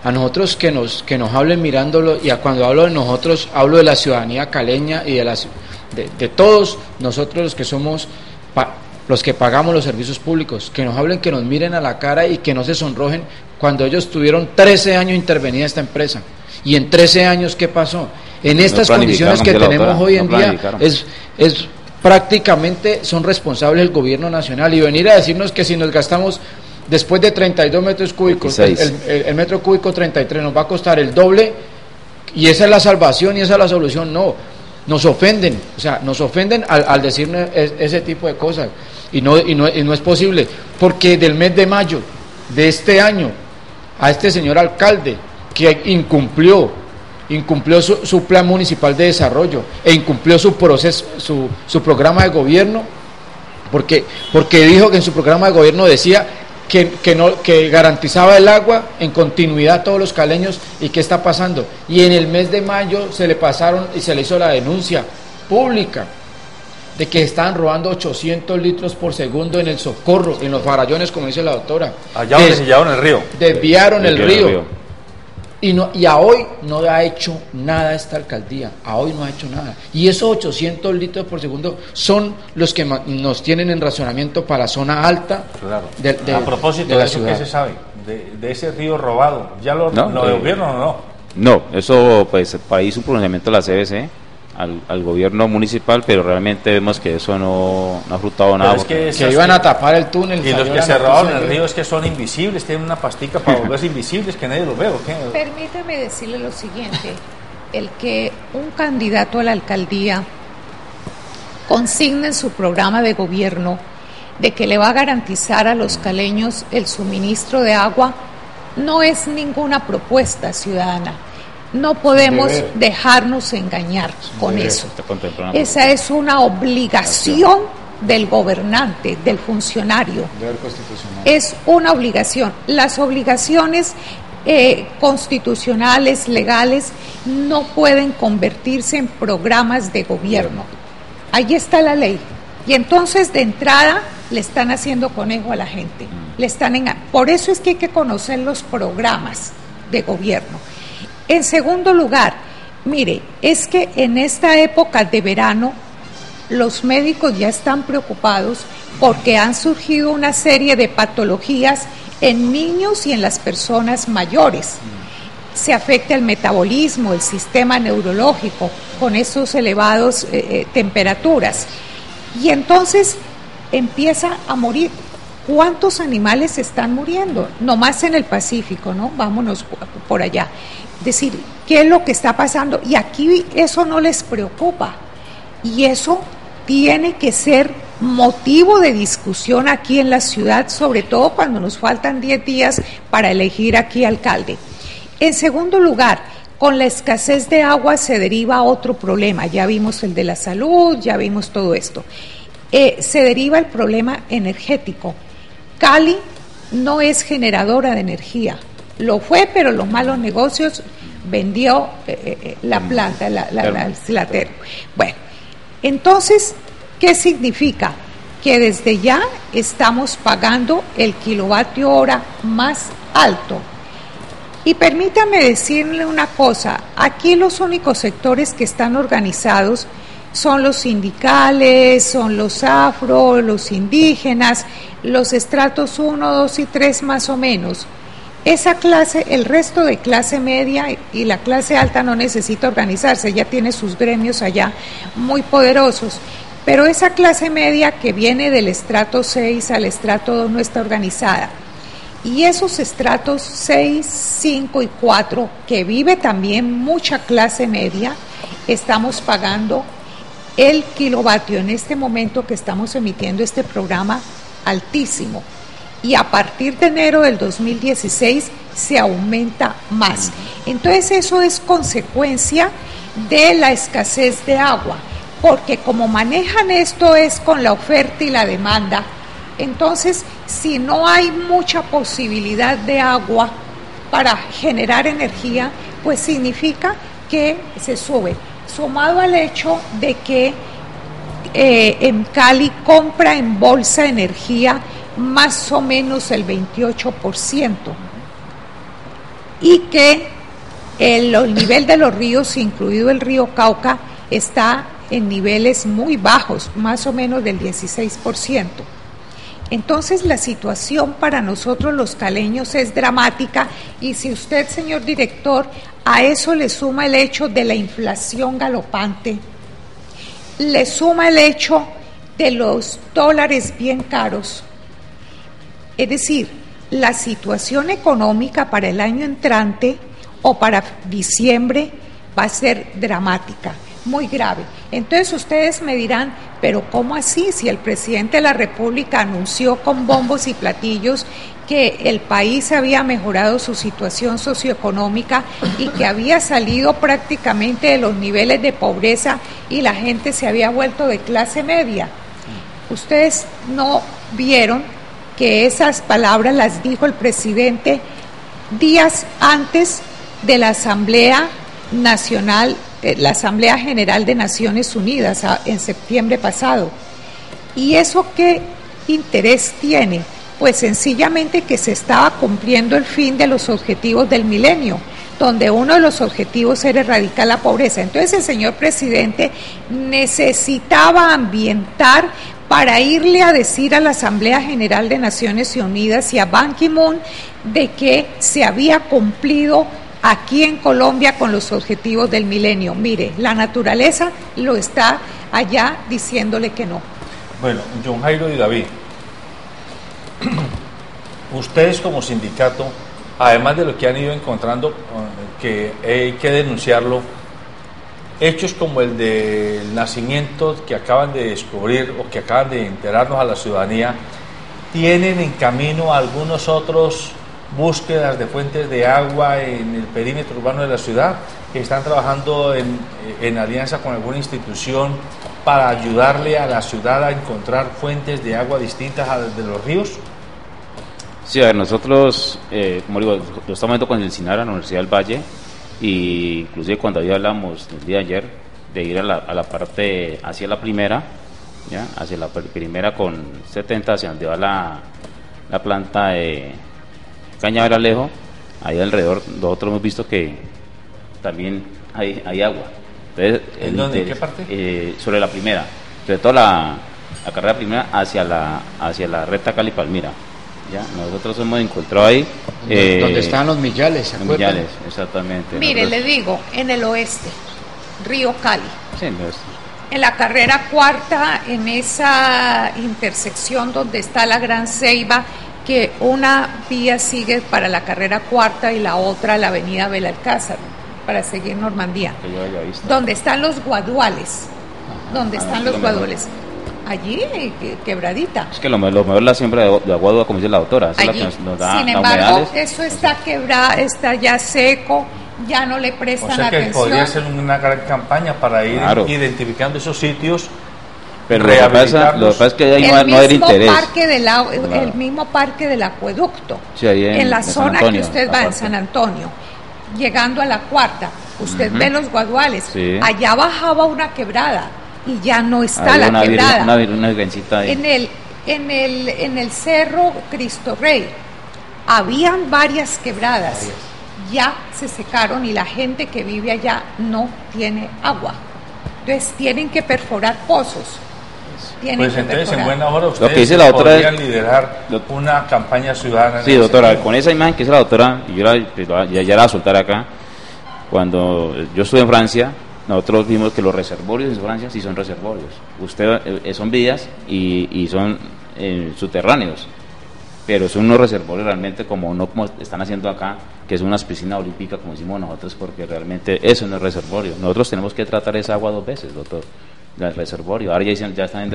a nosotros que nos hablen mirándolo, y cuando hablo de nosotros hablo de la ciudadanía caleña y de todos nosotros los que somos los que pagamos los servicios públicos, que nos hablen, que nos miren a la cara y que no se sonrojen cuando ellos tuvieron 13 años intervenida esta empresa. Y en 13 años, ¿qué pasó? En estas condiciones que tenemos hoy en día, es prácticamente son responsables el gobierno nacional, y venir a decirnos que si nos gastamos después de 32 metros cúbicos, el metro cúbico 33 nos va a costar el doble, y esa es la salvación y esa es la solución. No, nos ofenden, o sea, nos ofenden al decirnos ese tipo de cosas, y no es posible, porque del mes de mayo de este año a este señor alcalde que incumplió su plan municipal de desarrollo e incumplió su proceso, su programa de gobierno, porque dijo que en su programa de gobierno decía que garantizaba el agua en continuidad a todos los caleños. ¿Y qué está pasando? Y en el mes de mayo se le pasaron y se le hizo la denuncia pública de que estaban robando 800 litros por segundo en el Socorro, en los farallones, como dice la doctora. Allá donde se llevaron el río. Desviaron el río. Y a hoy no ha hecho nada esta alcaldía, a hoy no ha hecho nada. Y esos 800 litros por segundo son los que nos tienen en racionamiento para la zona alta. Claro. A propósito de eso, ciudad. ¿Qué se sabe de ese río robado? ¿Ya lo de gobierno o no? No, eso pues para ahí es un pronunciamiento de la CBC al gobierno municipal, pero realmente vemos que eso no ha fructado nada. Es que iban a tapar el túnel. Y los que se robaron en el río es que son invisibles, tienen una pastica para volverse invisibles que nadie los ve. Permítame decirle lo siguiente: el que un candidato a la alcaldía consigne en su programa de gobierno de que le va a garantizar a los caleños el suministro de agua no es ninguna propuesta ciudadana. No podemos dejarnos engañar con eso. Esa es una obligación del gobernante, del funcionario. Es una obligación. Las obligaciones constitucionales, legales, no pueden convertirse en programas de gobierno. Ahí está la ley. Y entonces, de entrada, le están haciendo conejo a la gente. Por eso es que hay que conocer los programas de gobierno. En segundo lugar, mire, es que en esta época de verano los médicos ya están preocupados porque han surgido una serie de patologías en niños y en las personas mayores. Se afecta el metabolismo, el sistema neurológico con esos elevados temperaturas. Y entonces empieza a morir. ¿Cuántos animales están muriendo? Nomás en el Pacífico, ¿no? Vámonos por allá. Es decir, ¿qué es lo que está pasando? Y aquí eso no les preocupa. Y eso tiene que ser motivo de discusión aquí en la ciudad, sobre todo cuando nos faltan 10 días para elegir aquí alcalde. En segundo lugar, con la escasez de agua se deriva otro problema. Ya vimos el de la salud, ya vimos todo esto. Se deriva el problema energético. Cali no es generadora de energía. Lo fue, pero los malos negocios vendió la planta, la termo. Bueno, entonces, ¿qué significa? Que desde ya estamos pagando el kilovatio hora más alto. Y permítame decirle una cosa, aquí los únicos sectores que están organizados son los sindicales, son los afro, los indígenas, los estratos 1, 2 y 3 más o menos. Esa clase, el resto de clase media y la clase alta no necesita organizarse, ya tiene sus gremios allá muy poderosos, pero esa clase media que viene del estrato 6 al estrato 2 no está organizada. Y esos estratos 6, 5 y 4, que vive también mucha clase media, estamos pagando el kilovatio en este momento que estamos emitiendo este programa altísimo. Y a partir de enero del 2016 se aumenta más. Entonces eso es consecuencia de la escasez de agua, porque como manejan esto es con la oferta y la demanda, entonces si no hay mucha posibilidad de agua para generar energía, pues significa que se sube. Sumado al hecho de que en Cali compra en bolsa energía más o menos el 28%, y que el nivel de los ríos, incluido el río Cauca, está en niveles muy bajos, más o menos del 16%. Entonces la situación para nosotros los caleños es dramática, y si usted, señor director, a eso le suma el hecho de la inflación galopante, le suma el hecho de los dólares bien caros, es decir, la situación económica para el año entrante o para diciembre va a ser dramática, muy grave. Entonces ustedes me dirán, pero ¿cómo así? Si el presidente de la República anunció con bombos y platillos que el país había mejorado su situación socioeconómica y que había salido prácticamente de los niveles de pobreza y la gente se había vuelto de clase media. Ustedes no vieron que esas palabras las dijo el presidente días antes de la Asamblea Nacional, la Asamblea General de Naciones Unidas en septiembre pasado. ¿Y eso qué interés tiene? Pues sencillamente que se estaba cumpliendo el fin de los objetivos del milenio, donde uno de los objetivos era erradicar la pobreza. Entonces el señor presidente necesitaba ambientar para irle a decir a la Asamblea General de Naciones Unidas y a Ban Ki-moon de que se había cumplido aquí en Colombia con los objetivos del milenio. Mire, la naturaleza lo está allá diciéndole que no. Bueno, John Jairo y David, ustedes como sindicato, además de lo que han ido encontrando, que hay que denunciarlo, hechos como el del nacimiento que acaban de descubrir o que acaban de enterarnos a la ciudadanía, ¿tienen en camino algunos otros búsquedas de fuentes de agua en el perímetro urbano de la ciudad, que están trabajando en alianza con alguna institución para ayudarle a la ciudad a encontrar fuentes de agua distintas a las de los ríos? Sí, a ver, nosotros, como digo, lo estamos viendo con el SINAR, la Universidad del Valle, y inclusive cuando ahí hablamos el día de ayer de ir a la parte hacia la primera, ¿ya? Hacia la primera con 70, hacia donde va la planta de Cañaveral Alejo, ahí alrededor nosotros hemos visto que también hay agua. Entonces, ¿En dónde? ¿En qué parte? Sobre la primera, sobre todo la carrera primera hacia la recta Cali-Palmira. Ya, nosotros hemos encontrado ahí donde están los Millales, ¿se acuerdan? Millales, exactamente. Mire, nosotros... le digo, en el oeste, Río Cali. Sí, en el oeste. En la carrera cuarta, en esa intersección donde está la Gran Ceiba, que una vía sigue para la carrera cuarta y la otra la avenida Belalcázar, para seguir Normandía. Que yo haya visto. Donde están los guaduales, donde están los guaduales. Allí, quebradita. Es que lo mejor la siembra de aguadua, como dice la doctora, es allí. la que nos da. Sin embargo, eso está quebrado, está ya seco, ya no le prestan atención. O sea que atención. podría ser una gran campaña para ir identificando esos sitios. Pero lo que pasa es que ahí no hay interés. El mismo parque del acueducto, sí, ahí en la zona Antonio, que usted va en San Antonio, llegando a la cuarta, usted ve los guaduales, sí. Allá bajaba una quebrada y ya no está la quebrada. Una virgencita ahí. En el cerro Cristo Rey habían varias quebradas, ya se secaron y la gente que vive allá no tiene agua, entonces tienen que perforar pozos. Pues entonces en buena hora ustedes lo que dice la doctora podrían liderar una campaña ciudadana. Sí, doctora, con esa imagen que dice la doctora, y yo ya la voy a soltar acá. Cuando yo estuve en Francia, nosotros vimos que los reservorios en Francia sí son reservorios. Son vías y son subterráneos, pero son unos reservorios realmente como están haciendo acá, que es una piscina olímpica como decimos nosotros, porque realmente eso no es reservorio. Nosotros tenemos que tratar esa agua 2 veces, doctor. El reservorio, ahora ya están en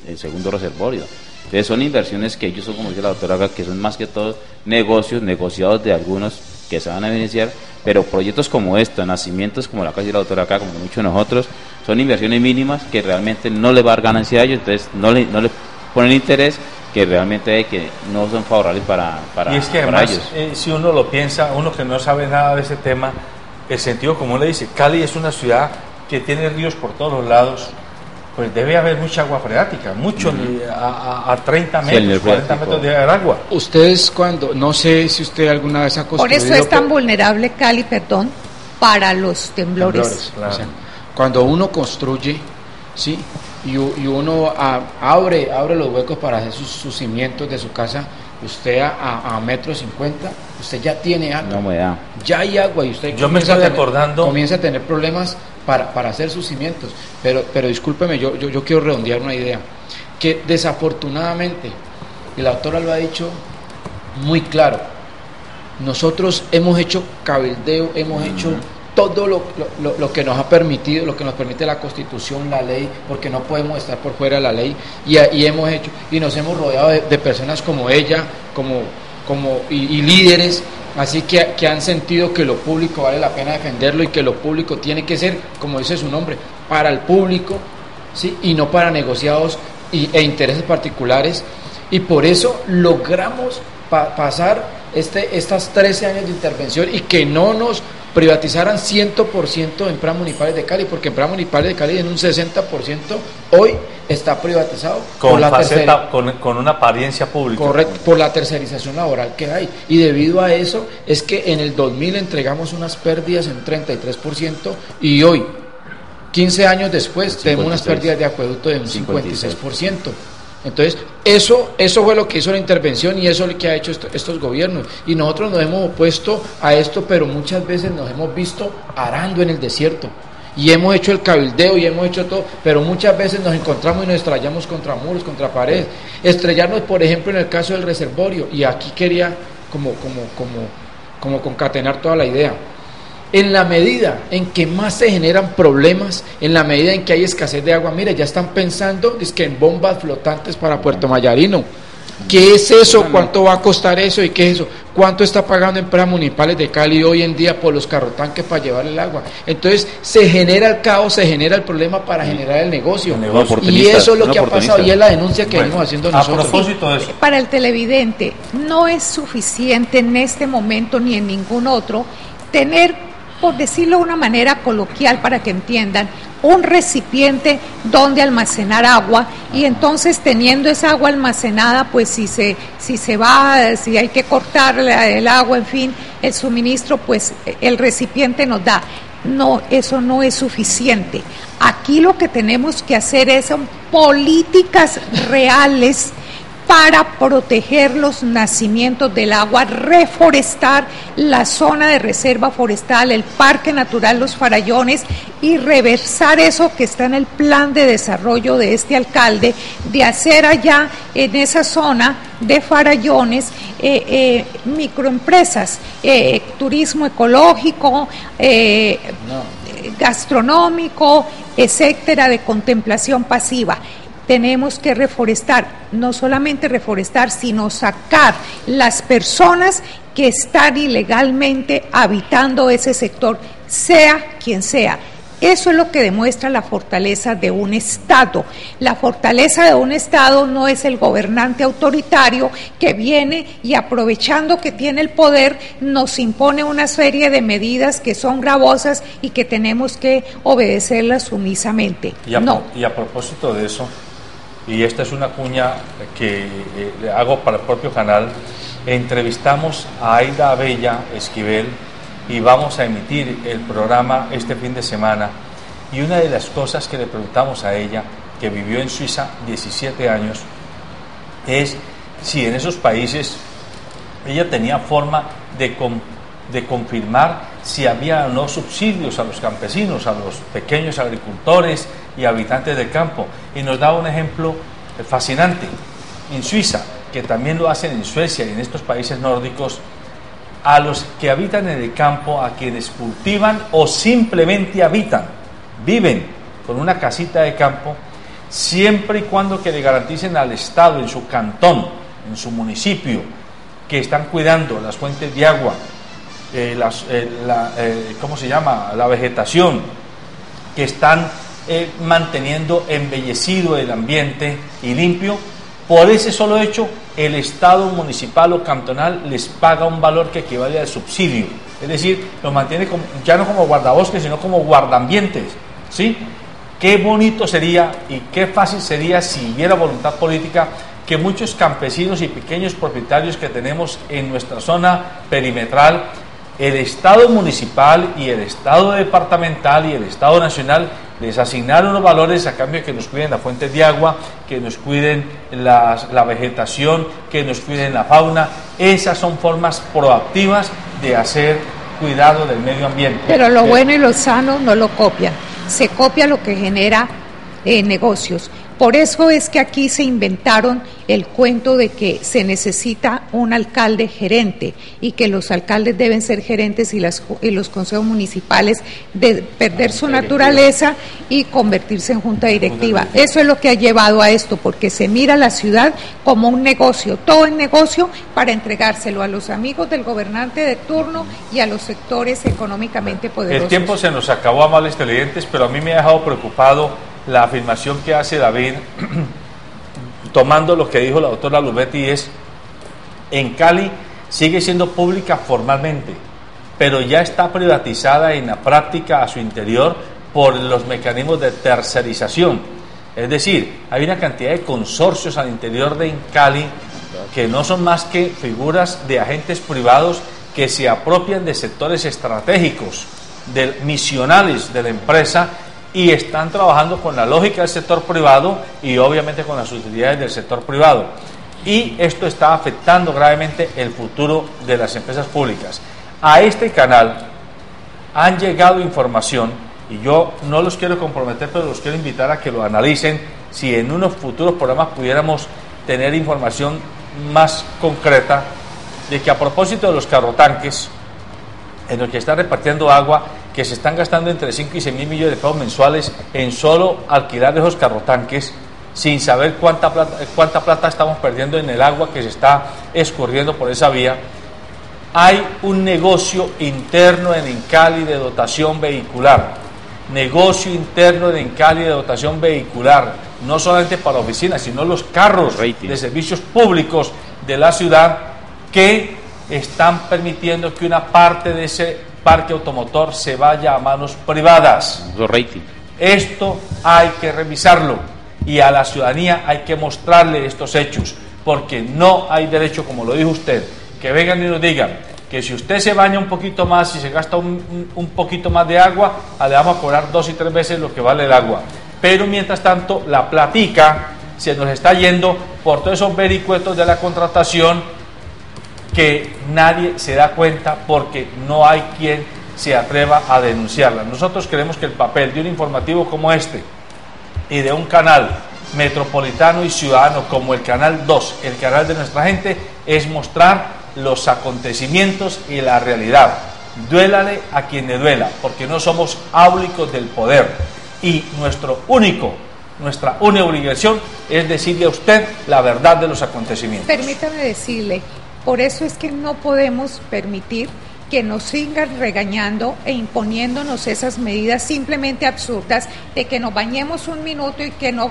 el segundo reservorio. Entonces son inversiones que ellos son, como dice la doctora acá, que son más que todo negociados de algunos que se van a beneficiar, pero proyectos como estos, nacimientos como la que dice la doctora acá, como muchos de nosotros, son inversiones mínimas que realmente no le va a dar ganancia a ellos, entonces no le ponen interés, que realmente que no son favorables para y es que además, si uno lo piensa, uno que no sabe nada de ese tema, el sentido común le dice, Cali es una ciudad que tiene ríos por todos los lados, pues debe haber mucha agua freática, mucho, a 30 metros, 40 metros de agua. Ustedes no sé si usted alguna vez ha construido... Por eso es tan vulnerable Cali, para los temblores. Claro. O sea, cuando uno construye, ¿sí? y uno abre los huecos para hacer sus cimientos de su casa, usted a 1,50 m, usted ya tiene agua, ya hay agua, y usted comienza a tener problemas para hacer sus cimientos. Pero discúlpeme, yo quiero redondear una idea, que desafortunadamente, y la doctora lo ha dicho muy claro, nosotros hemos hecho cabildeo, hemos hecho todo lo que nos ha permitido, lo que nos permite la Constitución, la ley, porque no podemos estar por fuera de la ley, y hemos hecho, y nos hemos rodeado de personas como ella, y líderes, así que han sentido que lo público vale la pena defenderlo, y que lo público tiene que ser, como dice su nombre, para el público, ¿sí? Y no para negociados e intereses particulares, y por eso logramos pasar estas 13 años de intervención, y que no nos privatizaran 100% en Pradas Municipales de Cali, porque en Pradas Municipales de Cali en un 60% hoy está privatizado con una apariencia pública. Correcto, por la tercerización laboral que hay, y debido a eso es que en el 2000 entregamos unas pérdidas en 33%, y hoy, 15 años después, tenemos unas pérdidas de acueducto de un 56%. Entonces, eso fue lo que hizo la intervención, y eso es lo que ha hecho estos gobiernos, y nosotros nos hemos opuesto a esto, pero muchas veces nos hemos visto arando en el desierto, y hemos hecho el cabildeo, y hemos hecho todo, pero muchas veces nos encontramos y nos estrellamos contra muros, contra paredes. Estrellarnos, por ejemplo, en el caso del reservorio, y aquí quería como concatenar toda la idea. En la medida en que más se generan problemas, en la medida en que hay escasez de agua, mire, ya están pensando en bombas flotantes para Puerto Mayarino. ¿Qué es eso? ¿Cuánto va a costar eso? ¿Y qué es eso? ¿Cuánto está pagando en Pradas Municipales de Cali hoy en día por los carrotanques para llevar el agua? Entonces se genera el caos, se genera el problema para generar el negocio. Y eso es lo que ha pasado, y es la denuncia que venimos haciendo nosotros. A propósito de eso, para el televidente, no es suficiente en este momento ni en ningún otro tener, por decirlo de una manera coloquial para que entiendan, un recipiente donde almacenar agua, y entonces teniendo esa agua almacenada, pues si hay que cortar el agua, en fin, el suministro, pues el recipiente nos da. No, eso no es suficiente. Aquí lo que tenemos que hacer son políticas reales para proteger los nacimientos del agua, reforestar la zona de reserva forestal, el Parque Natural Los Farallones, y reversar eso que está en el plan de desarrollo de este alcalde, de hacer allá en esa zona de farallones microempresas, turismo ecológico, gastronómico, etcétera, de contemplación pasiva. Tenemos que reforestar, no solamente reforestar, sino sacar las personas que están ilegalmente habitando ese sector, sea quien sea. Eso es lo que demuestra la fortaleza de un Estado. La fortaleza de un Estado no es el gobernante autoritario que viene y, aprovechando que tiene el poder, nos impone una serie de medidas que son gravosas y que tenemos que obedecerlas sumisamente. Y a propósito de eso, y esta es una cuña que le hago para el propio canal, entrevistamos a Aida Abella Esquivel, y vamos a emitir el programa este fin de semana, y una de las cosas que le preguntamos a ella, que vivió en Suiza 17 años, es si en esos países ella tenía forma de confirmar si había o no subsidios a los campesinos, a los pequeños agricultores y habitantes del campo, y nos da un ejemplo fascinante. En Suiza, que también lo hacen en Suecia y en estos países nórdicos, a los que habitan en el campo, a quienes cultivan o simplemente viven con una casita de campo, siempre y cuando que le garanticen al Estado, en su cantón, en su municipio, que están cuidando las fuentes de agua, la vegetación, que están manteniendo embellecido el ambiente y limpio, por ese solo hecho el Estado municipal o cantonal les paga un valor que equivale al subsidio, es decir, lo mantiene ya no como guardabosques, sino como guardaambientes, ¿sí? Qué bonito sería y qué fácil sería, si hubiera voluntad política, que muchos campesinos y pequeños propietarios que tenemos en nuestra zona perimetral El Estado municipal y el Estado departamental y el Estado nacional les asignaron unos valores a cambio de que nos cuiden las fuentes de agua, que nos cuiden la vegetación, que nos cuiden la fauna. Esas son formas proactivas de hacer cuidado del medio ambiente. Pero lo bueno y lo sano no lo copian, se copia lo que genera negocios. Por eso es que aquí se inventaron el cuento de que se necesita un alcalde gerente y que los alcaldes deben ser gerentes y los consejos municipales de perder su naturaleza y convertirse en junta directiva. Eso es lo que ha llevado a esto, porque se mira la ciudad como un negocio, todo es negocio para entregárselo a los amigos del gobernante de turno y a los sectores económicamente poderosos. El tiempo se nos acabó, amables televidentes, pero a mí me ha dejado preocupado la afirmación que hace David, tomando lo que dijo la doctora Luzbetti, es: en Cali sigue siendo pública formalmente, pero ya está privatizada en la práctica a su interior por los mecanismos de tercerización. Es decir, hay una cantidad de consorcios al interior de Cali que no son más que figuras de agentes privados que se apropian de sectores estratégicos, misionales de la empresa, y están trabajando con la lógica del sector privado y obviamente con las utilidades del sector privado. Y esto está afectando gravemente el futuro de las empresas públicas. A este canal han llegado información, y yo no los quiero comprometer, pero los quiero invitar a que lo analicen, si en unos futuros programas pudiéramos tener información más concreta, de que a propósito de los carrotanques, en los que está repartiendo agua, que se están gastando entre 5 y 6 mil millones de pesos mensuales en solo alquilar esos carrotanques, sin saber cuánta plata estamos perdiendo en el agua que se está escurriendo por esa vía. Hay un negocio interno en Encali de dotación vehicular, no solamente para oficinas, sino los carros de servicios públicos de la ciudad, que están permitiendo que una parte de ese parque automotor se vaya a manos privadas. Esto hay que revisarlo y a la ciudadanía hay que mostrarle estos hechos, porque no hay derecho, como lo dijo usted, que vengan y nos digan que si usted se baña un poquito más y se gasta un poquito más de agua, le vamos a cobrar 2 y 3 veces lo que vale el agua. Pero mientras tanto, la platica se nos está yendo por todos esos vericuetos de la contratación que nadie se da cuenta, porque no hay quien se atreva a denunciarla. Nosotros creemos que el papel de un informativo como este y de un canal metropolitano y ciudadano como el Canal 2, el canal de nuestra gente, es mostrar los acontecimientos y la realidad. Duélale a quien le duela, porque no somos áulicos del poder, y nuestra única obligación es decirle a usted la verdad de los acontecimientos. Permítame decirle, por eso es que no podemos permitir que nos sigan regañando e imponiéndonos esas medidas simplemente absurdas de que nos bañemos un minuto y que no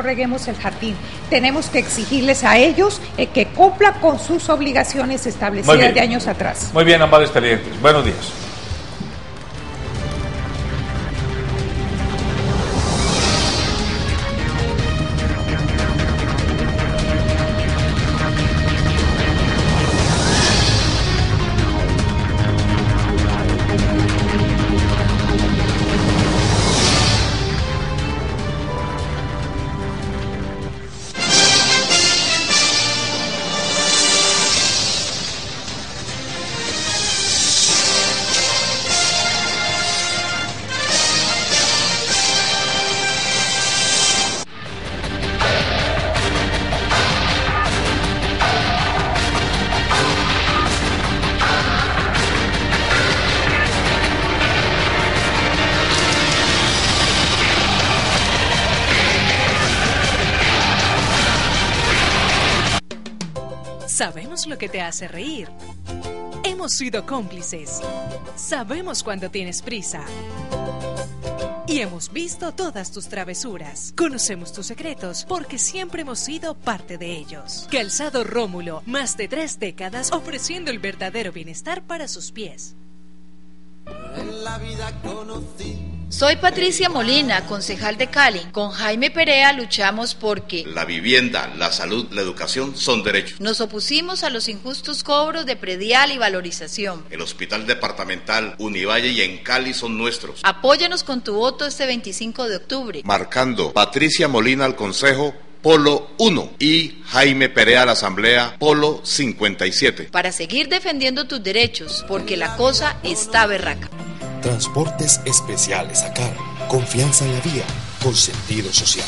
reguemos el jardín. Tenemos que exigirles a ellos que cumplan con sus obligaciones establecidas de años atrás. Muy bien, amables televidentes. Buenos días. Sabemos lo que te hace reír. Hemos sido cómplices. Sabemos cuando tienes prisa. Y hemos visto todas tus travesuras. Conocemos tus secretos porque siempre hemos sido parte de ellos. Calzado Rómulo, más de 3 décadas ofreciendo el verdadero bienestar para sus pies. En la vida conocí Soy Patricia Molina, concejal de Cali. Con Jaime Perea luchamos porque La vivienda, la salud, la educación son derechos. nos opusimos a los injustos cobros de predial y valorización. El Hospital Departamental, Univalle y en Cali son nuestros. Apóyanos con tu voto este 25 de octubre. Marcando Patricia Molina al Consejo, Polo 1 y Jaime Perea a la Asamblea, Polo 57. Para seguir defendiendo tus derechos, porque la cosa está berraca. Transportes especiales a cargo. Confianza en la vía con sentido social.